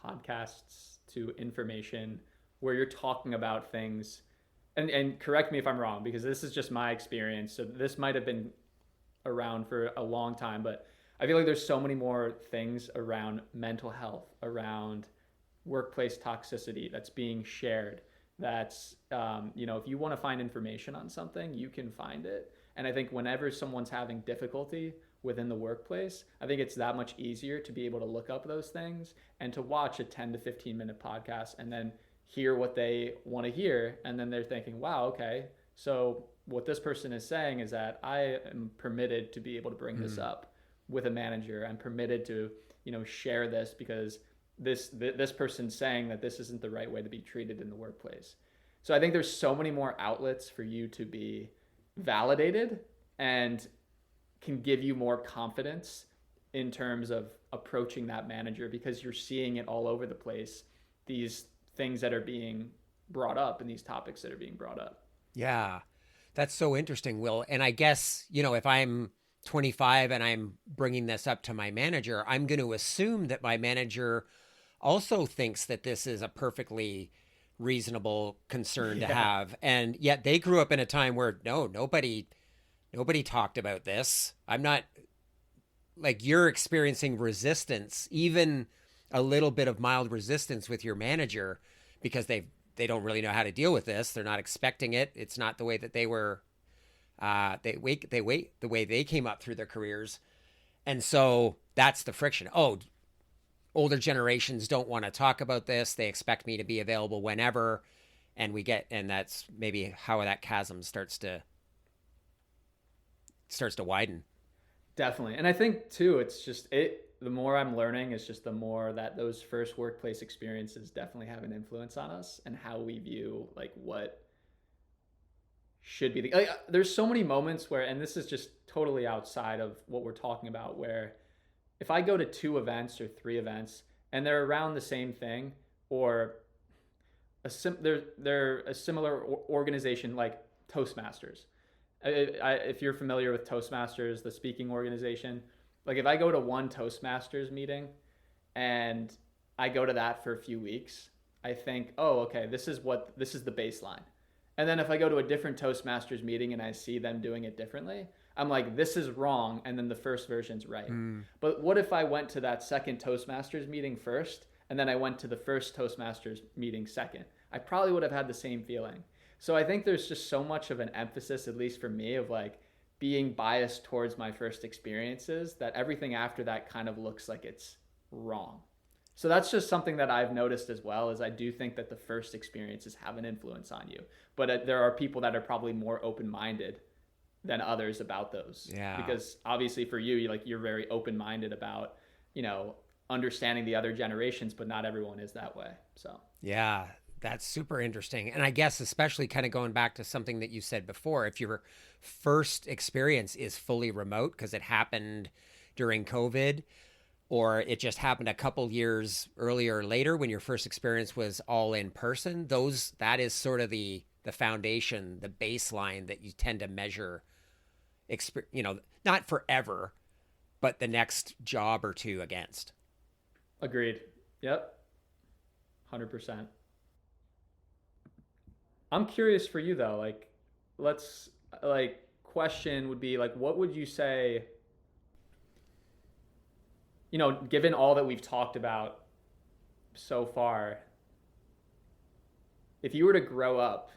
S2: podcasts, to information where you're talking about things, and correct me if I'm wrong, because this is just my experience. So this might have been around for a long time, but I feel like there's so many more things around mental health, around workplace toxicity that's being shared. That's, if you want to find information on something, you can find it. And I think whenever someone's having difficulty within the workplace, I think it's that much easier to be able to look up those things and to watch a 10 to 15-minute podcast and then hear what they want to hear. And then they're thinking, wow, okay, so what this person is saying is that I am permitted to be able to bring this up with a manager. I'm permitted to, share this because this person's saying that this isn't the right way to be treated in the workplace. So I think there's so many more outlets for you to be validated and can give you more confidence in terms of approaching that manager, because you're seeing it all over the place, these things that are being brought up and these topics that are being brought up.
S1: Yeah, that's so interesting, Will. And I guess, if I'm 25 and I'm bringing this up to my manager, I'm going to assume that my manager also thinks that this is a perfectly reasonable concern to have. And yet they grew up in a time where nobody talked about this. I'm not, like, you're experiencing resistance, even a little bit of mild resistance with your manager, because they don't really know how to deal with this. They're not expecting it. It's not the way that they were, the way they came up through their careers. And so that's the friction. Oh, older generations don't want to talk about this. They expect me to be available whenever. And that's maybe how that chasm starts to widen.
S2: Definitely. And I think too, it's just the more I'm learning, it's just the more that those first workplace experiences definitely have an influence on us and how we view like what should be there's so many moments where, and this is just totally outside of what we're talking about, where if I go to 2 events or 3 events and they're around the same thing, or they're a similar organization like Toastmasters. If you're familiar with Toastmasters, the speaking organization, like if I go to one Toastmasters meeting and I go to that for a few weeks, I think, oh, okay, this is the baseline. And then if I go to a different Toastmasters meeting and I see them doing it differently, I'm like, this is wrong. And then the first version's right. But what if I went to that second Toastmasters meeting first, and then I went to the first Toastmasters meeting second? I probably would have had the same feeling. So I think there's just so much of an emphasis, at least for me, of like being biased towards my first experiences, that everything after that kind of looks like it's wrong. So that's just something that I've noticed as well, is I do think that the first experiences have an influence on you. But there are people that are probably more open-minded than others about those.
S1: Yeah.
S2: Because obviously for you, you're very open-minded about, understanding the other generations, but not everyone is that way. So
S1: yeah, that's super interesting. And I guess especially kind of going back to something that you said before, if your first experience is fully remote because it happened during COVID, or it just happened a couple years earlier or later when your first experience was all in person, that is sort of the foundation, the baseline that you tend to measure, not forever, but the next job or two against.
S2: Agreed. Yep. 100%. I'm curious for you though, question would be what would you say, given all that we've talked about so far, if you were to grow up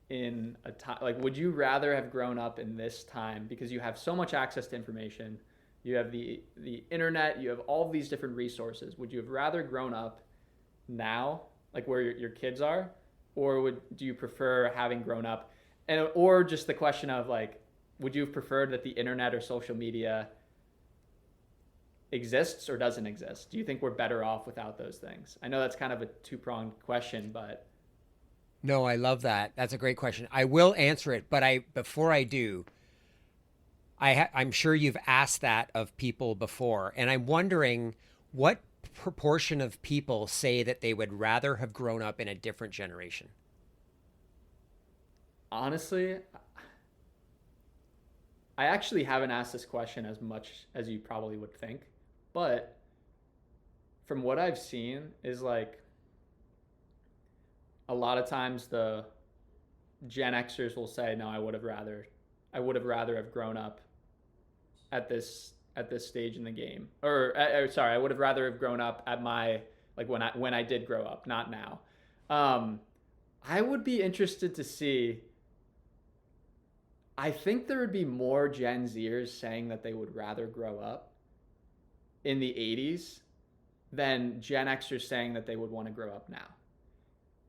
S2: in a time, would you rather have grown up in this time because you have so much access to information, you have the internet, you have all these different resources? Would you have rather grown up now, where your kids are, or do you prefer having grown up, or just the question of would you have preferred that the internet or social media exists or doesn't exist? Do you think we're better off without those things? I know that's kind of a two-pronged question, but
S1: no, I love that. That's a great question. I will answer it, but before I do, I'm sure you've asked that of people before, and I'm wondering what proportion of people say that they would rather have grown up in a different generation.
S2: Honestly, I actually haven't asked this question as much as you probably would think, but from what I've seen is a lot of times the Gen Xers will say, no, I would have rather have grown up at this stage in the game, sorry, I would have rather have grown up at my, when I did grow up, not now. I would be interested to see I think there would be more Gen Zers saying that they would rather grow up in the 80s than Gen Xers saying that they would want to grow up now.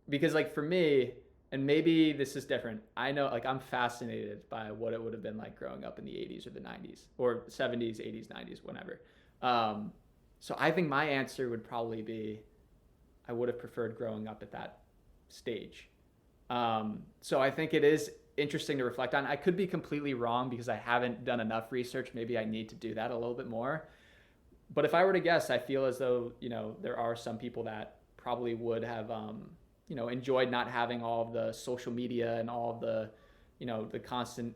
S2: Because like for me, and maybe this is different, I know like I'm fascinated by what it would have been like growing up in the 80s or the 90s or 70s, 80s, 90s, whenever. So I think my answer would probably be I would have preferred growing up at that stage. So I think it is interesting to reflect on. I could be completely wrong because I haven't done enough research. Maybe I need to do that a little bit more. But if I were to guess, I feel as though, there are some people that probably would have, enjoyed not having all of the social media and all of the, the constant,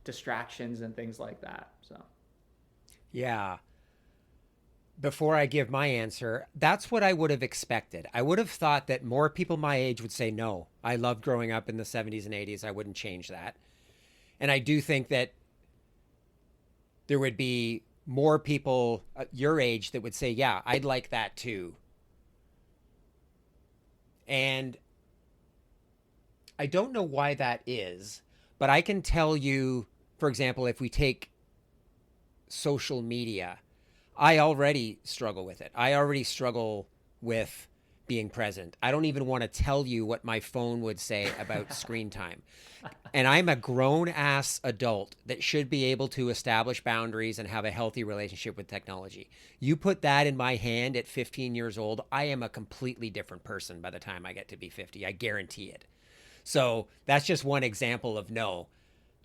S2: distractions and things like that. So.
S1: Yeah. Before I give my answer, that's what I would have expected. I would have thought that more people my age would say, no, I loved growing up in the 70s and 80s. I wouldn't change that. And I do think that there would be more people your age that would say, yeah, I'd like that too. And I don't know why that is, but I can tell you, for example, if we take social media, I already struggle with it. I already struggle with being present. I don't even want to tell you what my phone would say about screen time. And I'm a grown ass adult that should be able to establish boundaries and have a healthy relationship with technology. You put that in my hand at 15 years old, I am a completely different person by the time I get to be 50. I guarantee it. So that's just one example of no,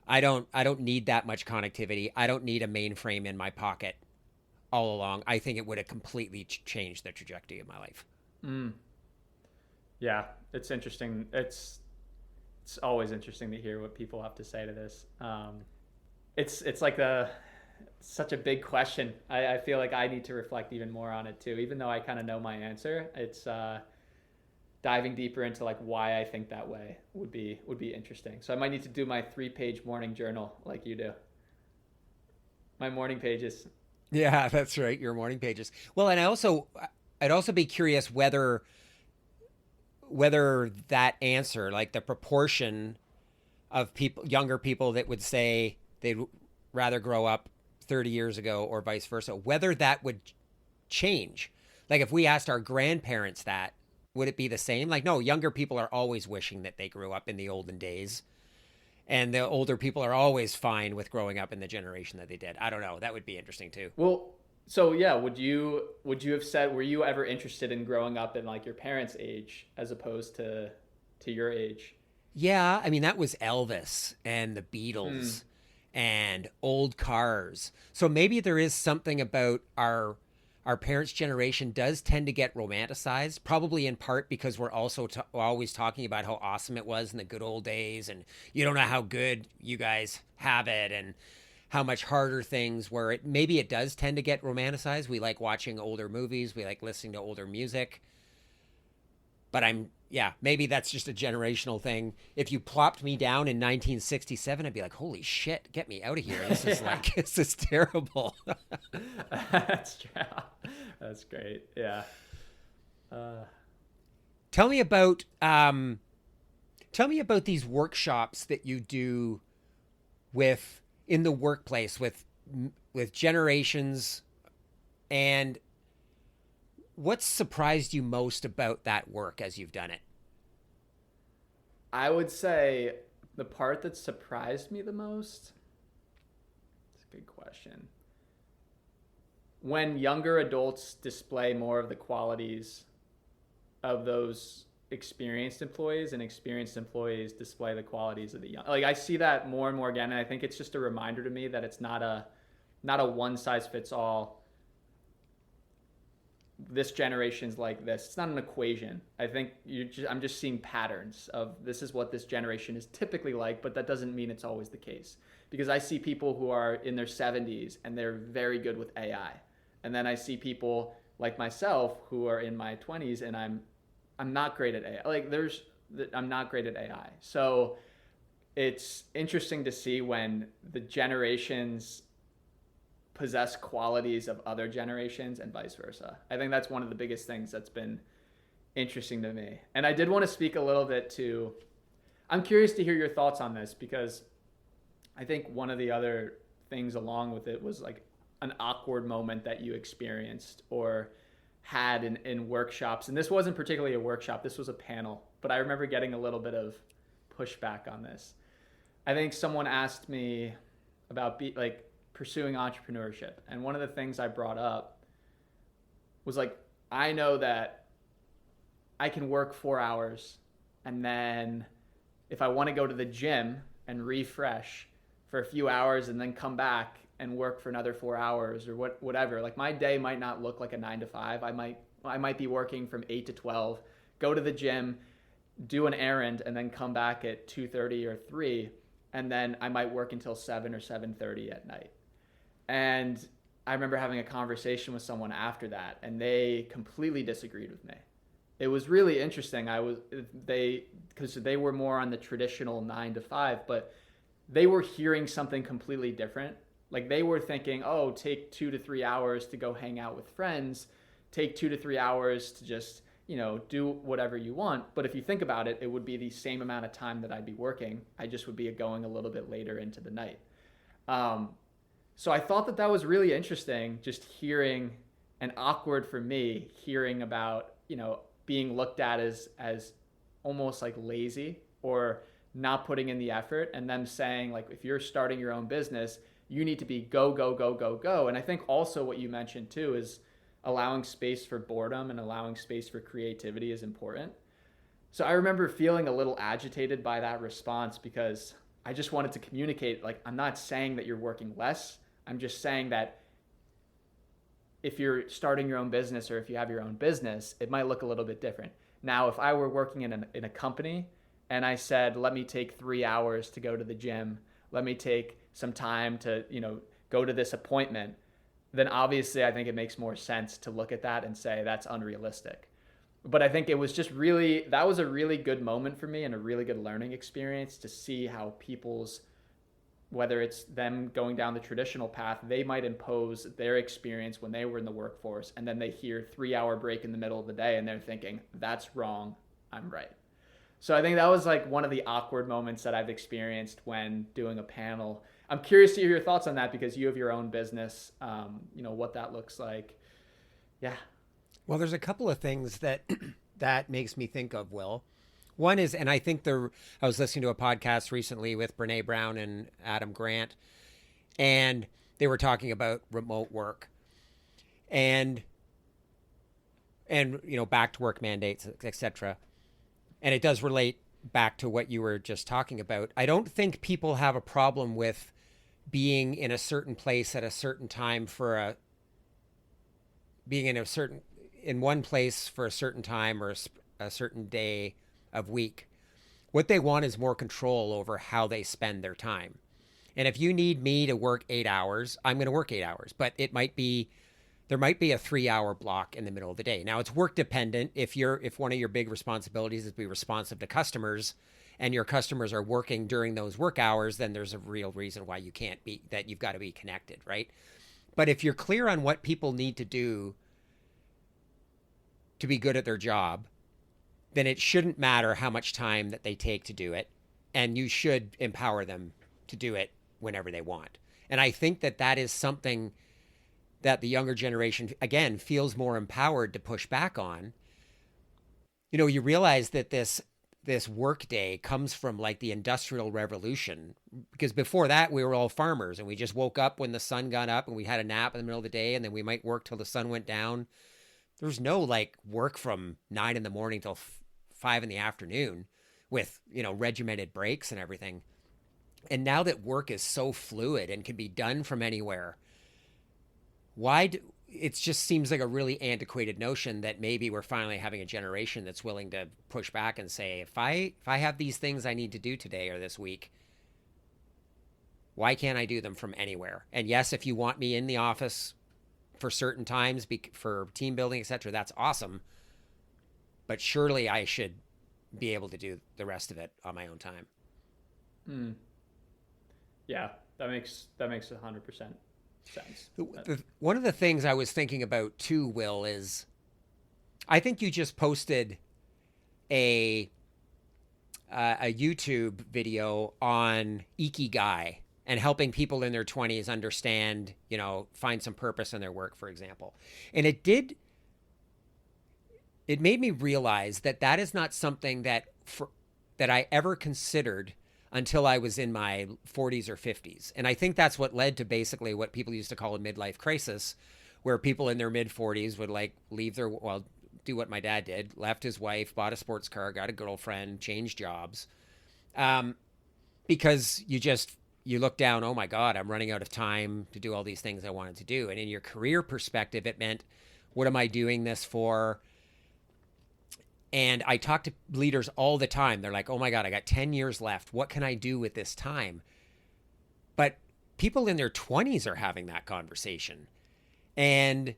S1: I don't need that much connectivity. I don't need a mainframe in my pocket all along. I think it would have completely changed the trajectory of my life.
S2: Yeah, it's interesting. It's always interesting to hear what people have to say to this. It's like such a big question. I feel like I need to reflect even more on it too, even though I kind of know my answer. It's diving deeper into like why I think that way would be interesting. So I might need to do my 3-page morning journal like you do. My morning pages.
S1: Yeah, that's right. Your morning pages. Well, and I'd also be curious whether that answer, like the proportion of younger people that would say they'd rather grow up 30 years ago or vice versa, whether that would change. Like if we asked our grandparents that, would it be the same? Like, no, younger people are always wishing that they grew up in the olden days. And the older people are always fine with growing up in the generation that they did. I don't know. That would be interesting too.
S2: Well, so yeah, would you have said, were you ever interested in growing up in like your parents' age as opposed to your age?
S1: Yeah, I mean that was Elvis and the Beatles and old cars. So maybe there is something about our parents' generation does tend to get romanticized, probably in part because we're also always talking about how awesome it was in the good old days, and you don't know how good you guys have it and how much harder things were. Maybe it does tend to get romanticized. We like watching older movies. We like listening to older music. But maybe that's just a generational thing. If you plopped me down in 1967, I'd be like, holy shit, get me out of here. This is this is terrible.
S2: That's true. That's great. Yeah.
S1: Tell me about these workshops that you do in the workplace with generations, and what's surprised you most about that work as you've done it?
S2: I would say the part that surprised me the most, it's a good question. When younger adults display more of the qualities of those experienced employees, and experienced employees display the qualities of the young. Like I see that more and more again, and I think it's just a reminder to me that it's not a one size fits all. This generation's like this. It's not an equation. I think I'm just seeing patterns of this is what this generation is typically like, but that doesn't mean it's always the case. Because I see people who are in their 70s and they're very good with AI. And then I see people like myself who are in my 20s and I'm not great at AI. I'm not great at AI. So it's interesting to see when the generations possess qualities of other generations and vice versa. I think that's one of the biggest things that's been interesting to me. And I did want to speak a little bit to, I'm curious to hear your thoughts on this because I think one of the other things along with it was like an awkward moment that you experienced or had in workshops. And this wasn't particularly a workshop, this was a panel, but I remember getting a little bit of pushback on this. I think someone asked me about pursuing entrepreneurship. And one of the things I brought up was like, I know that I can work 4 hours, and then if I want to go to the gym and refresh for a few hours and then come back and work for another 4 hours or whatever, like my day might not look like a 9 to 5. I might be working from 8 to 12, go to the gym, do an errand, and then come back at 2:30 or 3, and then I might work until 7 or 7:30 at night. And I remember having a conversation with someone after that, and they completely disagreed with me. It was really interesting. Because they were more on the traditional 9 to 5, but they were hearing something completely different. Like they were thinking, oh, take 2 to 3 hours to go hang out with friends, take 2 to 3 hours to just, do whatever you want. But if you think about it, it would be the same amount of time that I'd be working. I just would be going a little bit later into the night. So I thought that was really interesting, just hearing, and awkward for me, hearing about, being looked at as almost like lazy or not putting in the effort, and them saying like, if you're starting your own business, you need to be go, go, go, go, go. And I think also what you mentioned too is allowing space for boredom and allowing space for creativity is important. So I remember feeling a little agitated by that response, because I just wanted to communicate, like, I'm not saying that you're working less. I'm just saying that if you're starting your own business or if you have your own business, it might look a little bit different. Now, if I were working in a company and I said, let me take 3 hours to go to the gym, let me take some time to, go to this appointment, then obviously I think it makes more sense to look at that and say that's unrealistic. But I think it was just that was a really good moment for me and a really good learning experience to see how people's, whether it's them going down the traditional path, they might impose their experience when they were in the workforce, and then they hear 3 hour break in the middle of the day and they're thinking, that's wrong, I'm right. So I think that was like one of the awkward moments that I've experienced when doing a panel. I'm curious to hear your thoughts on that, because you have your own business, what that looks like. Yeah.
S1: Well, there's a couple of things that makes me think of, Will. One is, and I think I was listening to a podcast recently with Brene Brown and Adam Grant, and they were talking about remote work and back to work mandates, etc. And it does relate back to what you were just talking about. I don't think people have a problem with being in a certain place at a certain time being in one place for a certain time or a certain day of week. What they want is more control over how they spend their time. And if you need me to work 8 hours, I'm going to work 8 hours, but there might be a 3 hour block in the middle of the day. Now, it's work dependent. If one of your big responsibilities is to be responsive to customers, and your customers are working during those work hours, then there's a real reason why you can't be, that you've got to be connected, right? But if you're clear on what people need to do to be good at their job, then it shouldn't matter how much time that they take to do it. And you should empower them to do it whenever they want. And I think that is something that the younger generation, again, feels more empowered to push back on. You realize that this work day comes from like the Industrial Revolution, because before that we were all farmers and we just woke up when the sun got up and we had a nap in the middle of the day, and then we might work till the sun went down. There's no like work from 9 in the morning till 5 in the afternoon with, regimented breaks and everything. And now that work is so fluid and can be done from anywhere, it just seems like a really antiquated notion that maybe we're finally having a generation that's willing to push back and say, if I have these things I need to do today or this week, why can't I do them from anywhere? And yes, if you want me in the office for certain times for team building, etc., that's awesome. But surely I should be able to do the rest of it on my own time.
S2: Yeah, that makes 100% sense.
S1: One of the things I was thinking about too, Will, is I think you just posted a YouTube video on Ikigai and helping people in their 20s understand, find some purpose in their work, for example. And it made me realize that is not something that I ever considered until I was in my 40s or 50s. And I think that's what led to basically what people used to call a midlife crisis, where people in their mid 40s would do what my dad did, left his wife, bought a sports car, got a girlfriend, changed jobs. Because you look down, oh my God, I'm running out of time to do all these things I wanted to do. And in your career perspective, it meant, what am I doing this for? And I talk to leaders all the time. They're like, oh my God, I got 10 years left. What can I do with this time? But people in their 20s are having that conversation. And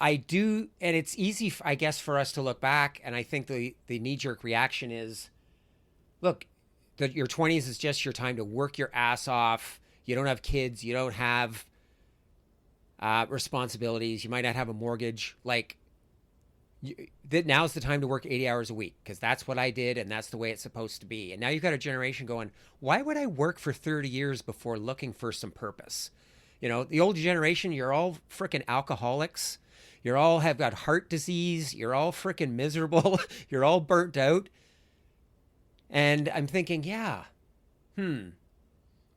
S1: it's easy, I guess, for us to look back. And I think the knee-jerk reaction is, look, your 20s is just your time to work your ass off. You don't have kids. You don't have responsibilities. You might not have a mortgage. Now's the time to work 80 hours a week, because that's what I did and that's the way it's supposed to be. And now you've got a generation going, why would I work for 30 years before looking for some purpose? The old generation, you're all freaking alcoholics. You all have got heart disease. You're all freaking miserable. You're all burnt out. And I'm thinking,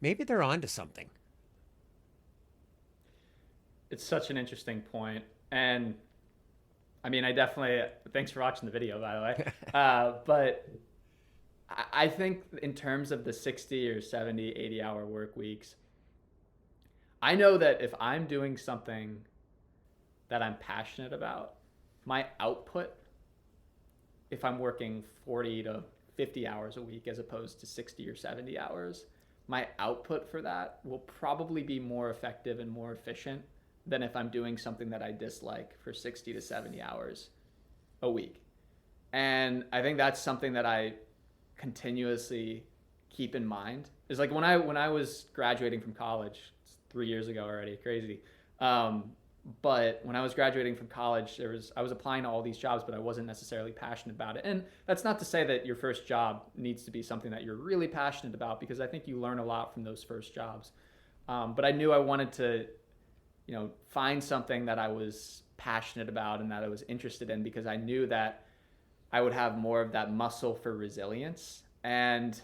S1: maybe they're onto something.
S2: It's such an interesting point. And I mean, thanks for watching the video, by the way. But I think in terms of the 60 or 70, 80 hour work weeks, I know that if I'm doing something that I'm passionate about, my output, if I'm working 40 to 50 hours a week as opposed to 60 or 70 hours, my output for that will probably be more effective and more efficient than if I'm doing something that I dislike for 60 to 70 hours a week. And I think that's something that I continuously keep in mind. Is like when I was graduating from college, it's 3 years ago already, crazy. But when I was graduating from college, I was applying to all these jobs, but I wasn't necessarily passionate about it. And that's not to say that your first job needs to be something that you're really passionate about, because I think you learn a lot from those first jobs. But I knew I wanted to, find something that I was passionate about and that I was interested in, because I knew that I would have more of that muscle for resilience. And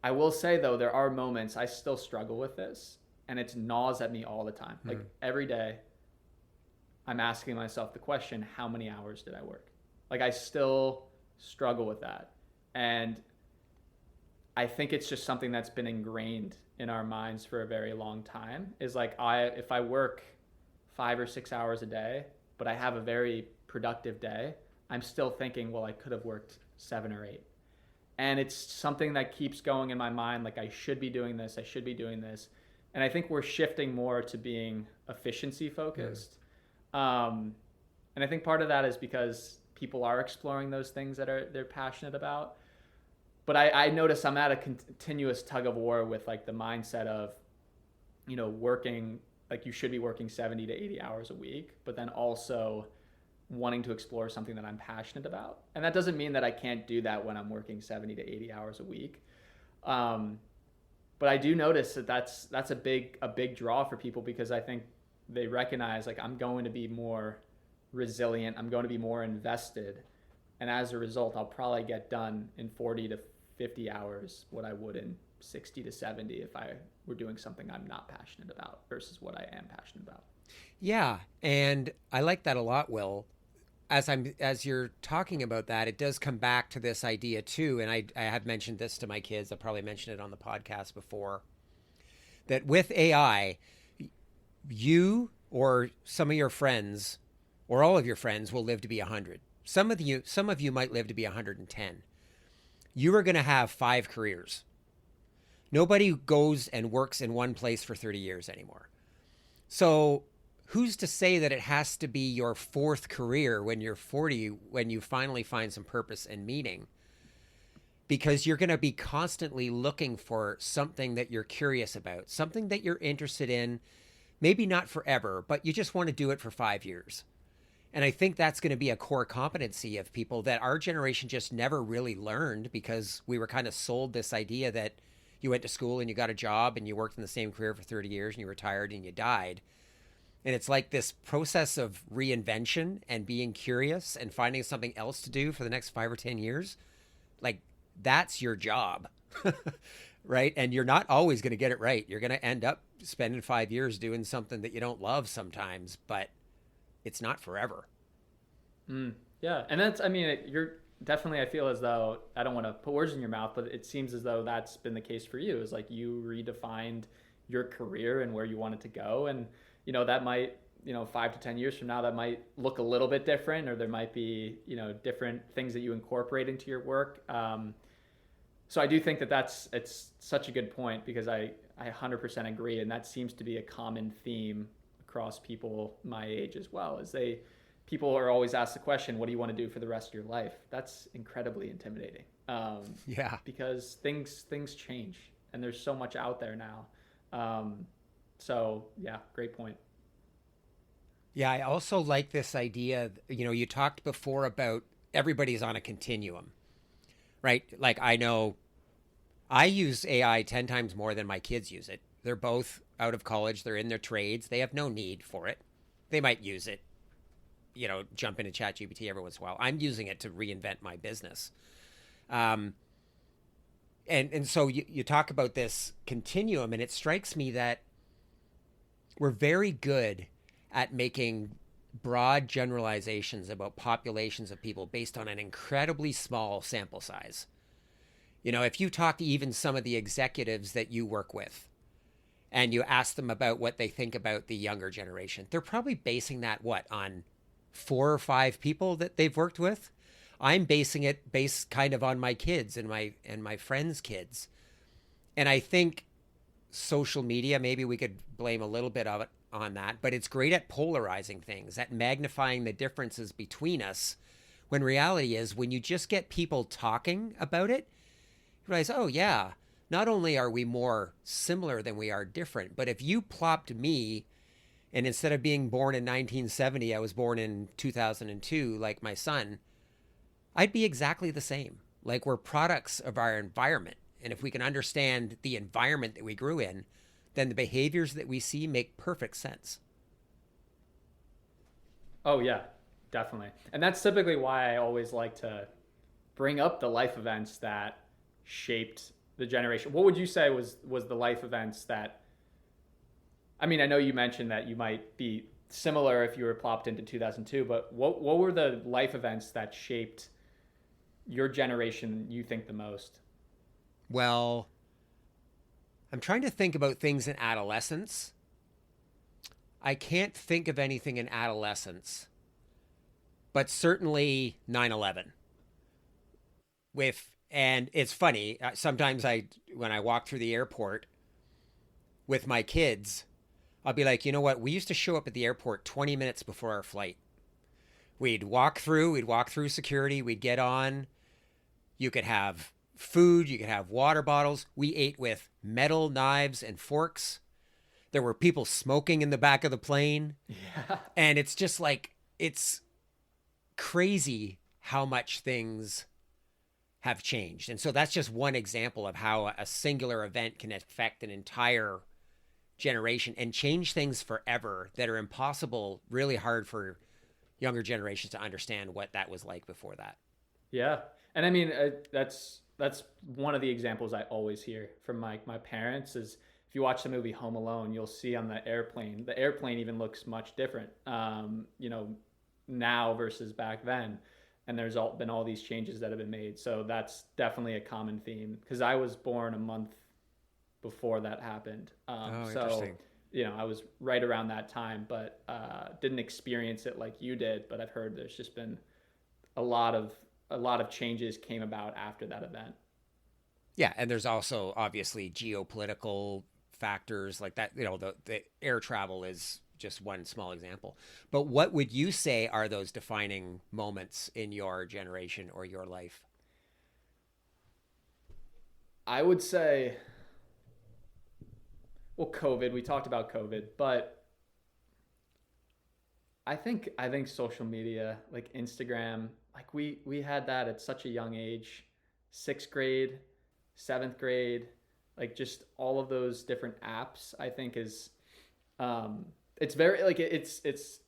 S2: I will say, though, there are moments I still struggle with this, and it gnaws at me all the time. Like every day, I'm asking myself the question, how many hours did I work? Like I still struggle with that. And I think it's just something that's been ingrained in our minds for a very long time, is like if I work 5 or 6 hours a day, but I have a very productive day, I'm still thinking, well, I could have worked 7 or 8. And it's something that keeps going in my mind, like I should be doing this, I should be doing this. And I think we're shifting more to being efficiency focused. And I think part of that is because people are exploring those things that they're passionate about. But I notice I'm at a continuous tug of war with like the mindset of, working, like you should be working 70 to 80 hours a week, but then also wanting to explore something that I'm passionate about. And that doesn't mean that I can't do that when I'm working 70 to 80 hours a week. But I do notice that that's a big draw for people, because I think they recognize, like, I'm going to be more resilient, I'm going to be more invested, and as a result, I'll probably get done in 40 to 50 hours what I would in 60 to 70 if I were doing something I'm not passionate about versus what I am passionate about.
S1: Yeah, and I like that a lot, Will. As you're talking about that, it does come back to this idea too, and I have mentioned this to my kids. I probably mentioned it on the podcast before, that with AI, you or some of your friends or all of your friends will live to be 100. Some of you might live to be 110. You are going to have 5 careers. Nobody goes and works in one place for 30 years anymore. So who's to say that it has to be your 4th career when you're 40, when you finally find some purpose and meaning? Because you're going to be constantly looking for something that you're curious about, something that you're interested in, maybe not forever, but you just want to do it for 5 years. And I think that's going to be a core competency of people that our generation just never really learned, because we were kind of sold this idea that you went to school and you got a job and you worked in the same career for 30 years and you retired and you died. And it's like this process of reinvention and being curious and finding something else to do for the next 5 or 10 years. Like, that's your job. Right? And you're not always going to get it right. You're going to end up spending 5 years doing something that you don't love sometimes, but it's not forever.
S2: Yeah, and that's, I mean, you're definitely, I feel as though, I don't want to put words in your mouth, but it seems as though that's been the case for you, is like you redefined your career and where you wanted to go. And, that might, 5 to 10 years from now, that might look a little bit different, or there might be, different things that you incorporate into your work. So I do think that it's such a good point, because I 100% agree. And that seems to be a common theme across people my age as well, is people are always asked the question, what do you want to do for the rest of your life? That's incredibly intimidating.
S1: Yeah.
S2: Because things change and there's so much out there now. So yeah, great point.
S1: Yeah. I also like this idea. You talked before about everybody's on a continuum, right? Like, I know I use AI 10 times more than my kids use it. They're both out of college. They're in their trades. They have no need for it. They might use it, jump into ChatGPT every once in a while. I'm using it to reinvent my business. And so you talk about this continuum, and it strikes me that we're very good at making broad generalizations about populations of people based on an incredibly small sample size. If you talk to even some of the executives that you work with and you ask them about what they think about the younger generation, they're probably basing that on 4 or 5 people that they've worked with. I'm basing it based kind of on my kids and my friends' kids. And I think social media, maybe we could blame a little bit of it on that, but it's great at polarizing things, at magnifying the differences between us, when reality is, when you just get people talking about it, you realize, oh yeah, not only are we more similar than we are different, but if you plopped me, and instead of being born in 1970, I was born in 2002, like my son, I'd be exactly the same. Like, we're products of our environment. And if we can understand the environment that we grew in, then the behaviors that we see make perfect sense.
S2: Oh yeah, definitely. And that's typically why I always like to bring up the life events that shaped the generation. What would you say was the life events that, I mean, I know you mentioned that you might be similar if you were plopped into 2002, but what were the life events that shaped your generation, you think, the most?
S1: Well, I'm trying to think about things in adolescence. I can't think of anything in adolescence, but certainly 9/11. And it's funny, sometimes when I walk through the airport with my kids, I'll be like, you know what? We used to show up at the airport 20 minutes before our flight. We'd walk through security, we'd get on. You could have food, you could have water bottles. We ate with metal knives and forks. There were people smoking in the back of the plane.
S2: Yeah.
S1: And it's just like, it's crazy how much things have changed. And so that's just one example of how a singular event can affect an entire generation and change things forever that are impossible, really hard for younger generations to understand what that was like before that.
S2: Yeah. And I mean, that's one of the examples I always hear from my parents is, if you watch the movie Home Alone, you'll see on the airplane even looks much different, now versus back then. And there's been all these changes that have been made. So that's definitely a common theme, because I was born a month before that happened.
S1: Interesting.
S2: I was right around that time, but didn't experience it like you did. But I've heard there's just been a lot of changes came about after that event.
S1: Yeah, and there's also obviously geopolitical factors like that. The air travel is just one small example. But what would you say are those defining moments in your generation or your life?
S2: I would say, well, COVID. We talked about COVID, but I think social media, like Instagram, like we had that at such a young age, 6th grade, 7th grade, like just all of those different apps, I think is, it's very like it's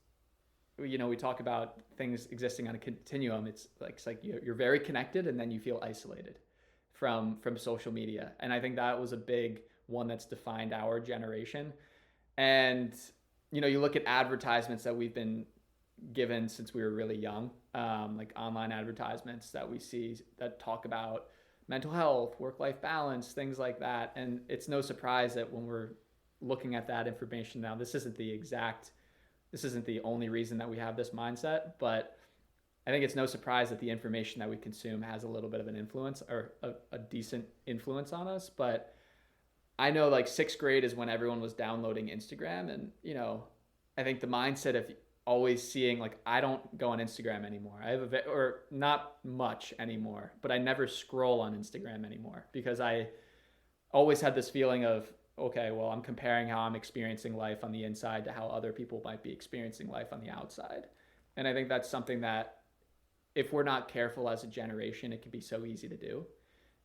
S2: you know, we talk about things existing on a continuum. It's like you're very connected and then you feel isolated from social media. And I think that was a big one that's defined our generation. And you know, you look at advertisements that we've been given since we were really young, like online advertisements that we see that talk about mental health, work-life balance, things like that. And it's no surprise that when we're looking at that information now, this isn't the only reason that we have this mindset, but I think it's no surprise that the information that we consume has a little bit of an influence, or a decent influence on us. But I know like sixth grade is when everyone was downloading Instagram. And, you know, I think the mindset of always seeing, like, I don't go on Instagram anymore. I have or not much anymore, but I never scroll on Instagram anymore because I always had this feeling of, okay, well, I'm comparing how I'm experiencing life on the inside to how other people might be experiencing life on the outside. And I think that's something that if we're not careful as a generation, it can be so easy to do.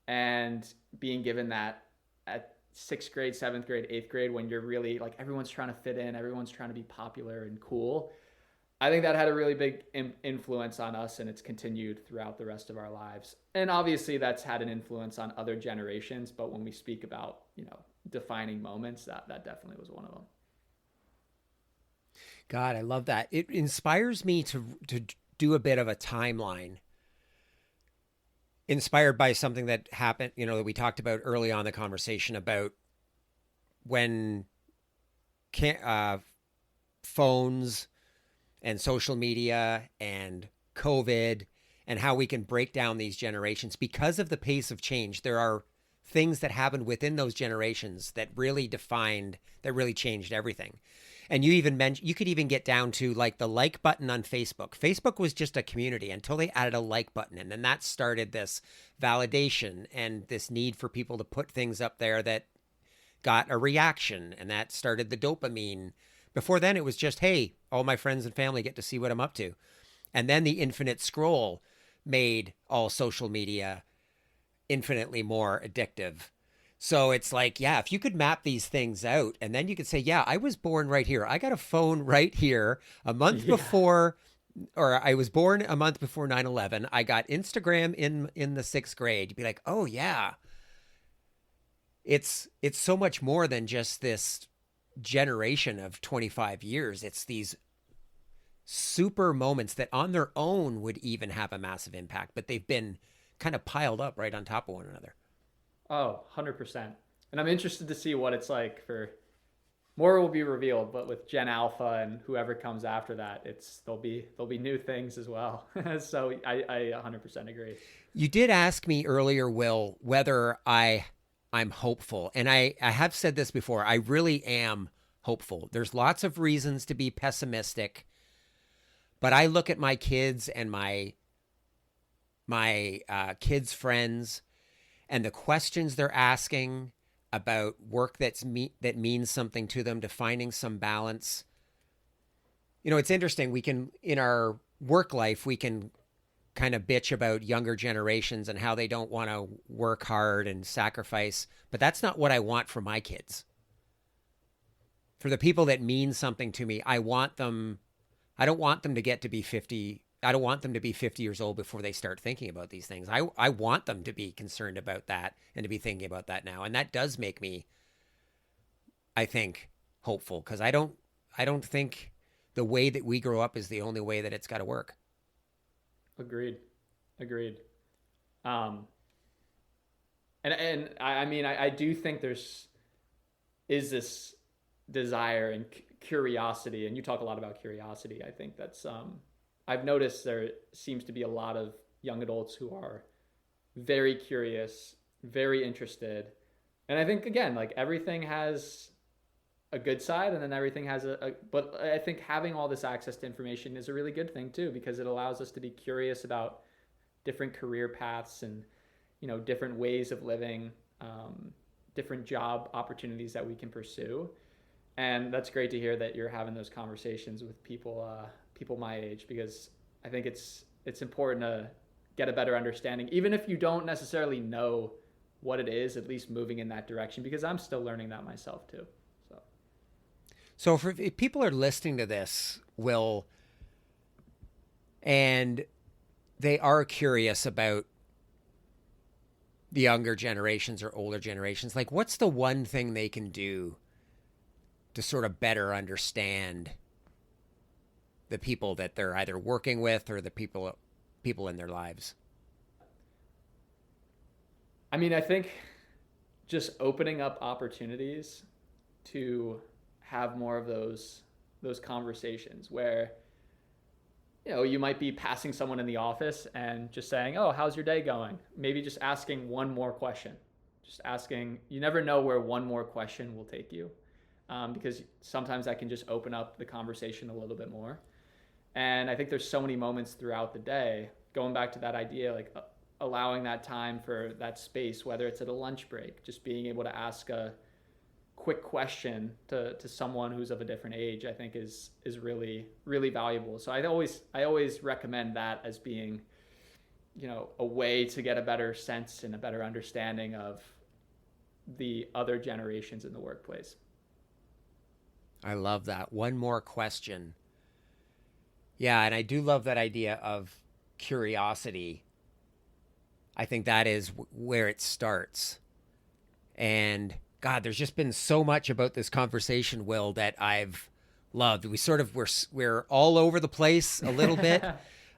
S2: And being given that at sixth grade, seventh grade, eighth grade, when you're really like, everyone's trying to fit in, everyone's trying to be popular and cool, I think that had a really big influence on us, and it's continued throughout the rest of our lives. And obviously that's had an influence on other generations, but when we speak about, you know, defining moments, that definitely was one of them.
S1: God, I love that. It inspires me to do a bit of a timeline, inspired by something that happened, you know, that we talked about early on in the conversation about when phones and social media and COVID, and how we can break down these generations because of the pace of change. There are things that happened within those generations that really changed everything. And you even mentioned, you could even get down to like the like button on Facebook. Facebook was just a community until they added a like button. And then that started this validation and this need for people to put things up there that got a reaction. And that started the dopamine. Before then, it was just, hey, all my friends and family get to see what I'm up to. And then the infinite scroll made all social media infinitely more addictive. So it's like, yeah, if you could map these things out, and then you could say, yeah, I was born right here. I got a phone right here a month before, or I was born a month before 9/11. I got Instagram in the sixth grade. You'd be like, oh yeah. It's so much more than just this generation of 25 years. It's these super moments that on their own would even have a massive impact, but they've been kind of piled up right on top of one another.
S2: Oh, 100%. And I'm interested to see what it's like for, more will be revealed, but with Gen Alpha and whoever comes after that, there'll be new things as well. So I 100% agree.
S1: You did ask me earlier, Will, whether I'm hopeful. And I have said this before. I really am hopeful. There's lots of reasons to be pessimistic, but I look at my kids and my kids' friends and the questions they're asking about work that means something to them, to finding some balance. You know, it's interesting. We can, in our work life, we can kind of bitch about younger generations and how they don't want to work hard and sacrifice, but that's not what I want for my kids. For the people that mean something to me, I don't want them to get to be 50. I don't want them to be 50 years old before they start thinking about these things. I want them to be concerned about that and to be thinking about that now. And that does make me, I think, hopeful, because I don't think the way that we grow up is the only way that it's got to work.
S2: Agreed. And I mean, I do think is this desire and curiosity, and you talk a lot about curiosity. I think that's, I've noticed there seems to be a lot of young adults who are very curious, very interested. And I think, again, like everything has a good side and then everything has but I think having all this access to information is a really good thing too, because it allows us to be curious about different career paths and, you know, different ways of living, different job opportunities that we can pursue. And that's great to hear that you're having those conversations with people my age, because I think it's important to get a better understanding, even if you don't necessarily know what it is, at least moving in that direction, because I'm still learning that myself too.
S1: So if people are listening to this, Will, and they are curious about the younger generations or older generations, like what's the one thing they can do to sort of better understand the people that they're either working with or the people in their lives?
S2: I mean, I think just opening up opportunities to have more of those conversations where, you know, you might be passing someone in the office and just saying, "Oh, how's your day going?" Maybe just asking one more question. Just asking, you never know where one more question will take you, because sometimes that can just open up the conversation a little bit more. And I think there's so many moments throughout the day, going back to that idea, like allowing that time for that space, whether it's at a lunch break, just being able to ask a quick question to someone who's of a different age, I think is really, really valuable. So I always recommend that as being, you know, a way to get a better sense and a better understanding of the other generations in the workplace.
S1: I love that. One more question. Yeah, and I do love that idea of curiosity. I think that is where it starts. And God, there's just been so much about this conversation, Will, that I've loved. We're all over the place a little bit.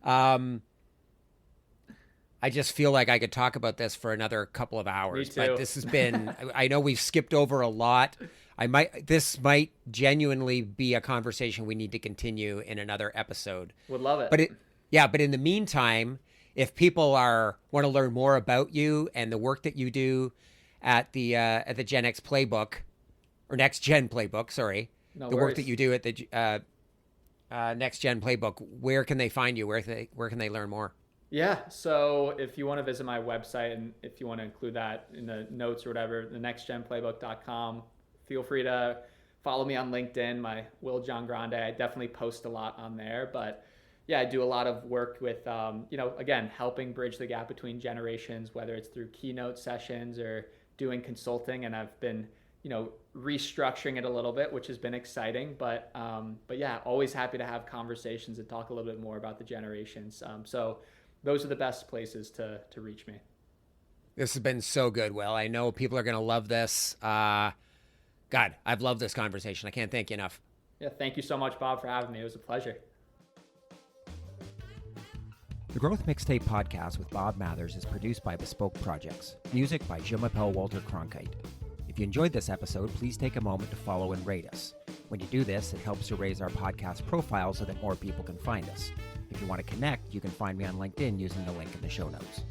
S1: I just feel like I could talk about this for another couple of hours.
S2: Me too.
S1: But this has been, I know we've skipped over a lot. This might genuinely be a conversation we need to continue in another episode.
S2: Would love it.
S1: But in the meantime, if people want to learn more about you and the work that you do at the Gen X Playbook, or NextGen Playbook, sorry,
S2: no
S1: the
S2: worries.
S1: work that you do at the NextGen Playbook, where can they find you? Where can they learn more?
S2: Yeah, so if you want to visit my website, and if you want to include that in the notes or whatever, the nextgenplaybook.com, feel free to follow me on LinkedIn, my Will Giangrande. I definitely post a lot on there, but yeah, I do a lot of work with, again, helping bridge the gap between generations, whether it's through keynote sessions or doing consulting. And I've been, restructuring it a little bit, which has been exciting, but yeah, always happy to have conversations and talk a little bit more about the generations. So those are the best places to reach me.
S1: This has been so good, Will. I know people are going to love this. God, I've loved this conversation. I can't thank you enough.
S2: Yeah, thank you so much, Bob, for having me. It was a pleasure.
S1: The Growth Mixtape podcast with Bob Mathers is produced by Bespoke Projects. Music by Je-m'appelle Walter Cronkite. If you enjoyed this episode, please take a moment to follow and rate us. When you do this, it helps to raise our podcast profile so that more people can find us. If you want to connect, you can find me on LinkedIn using the link in the show notes.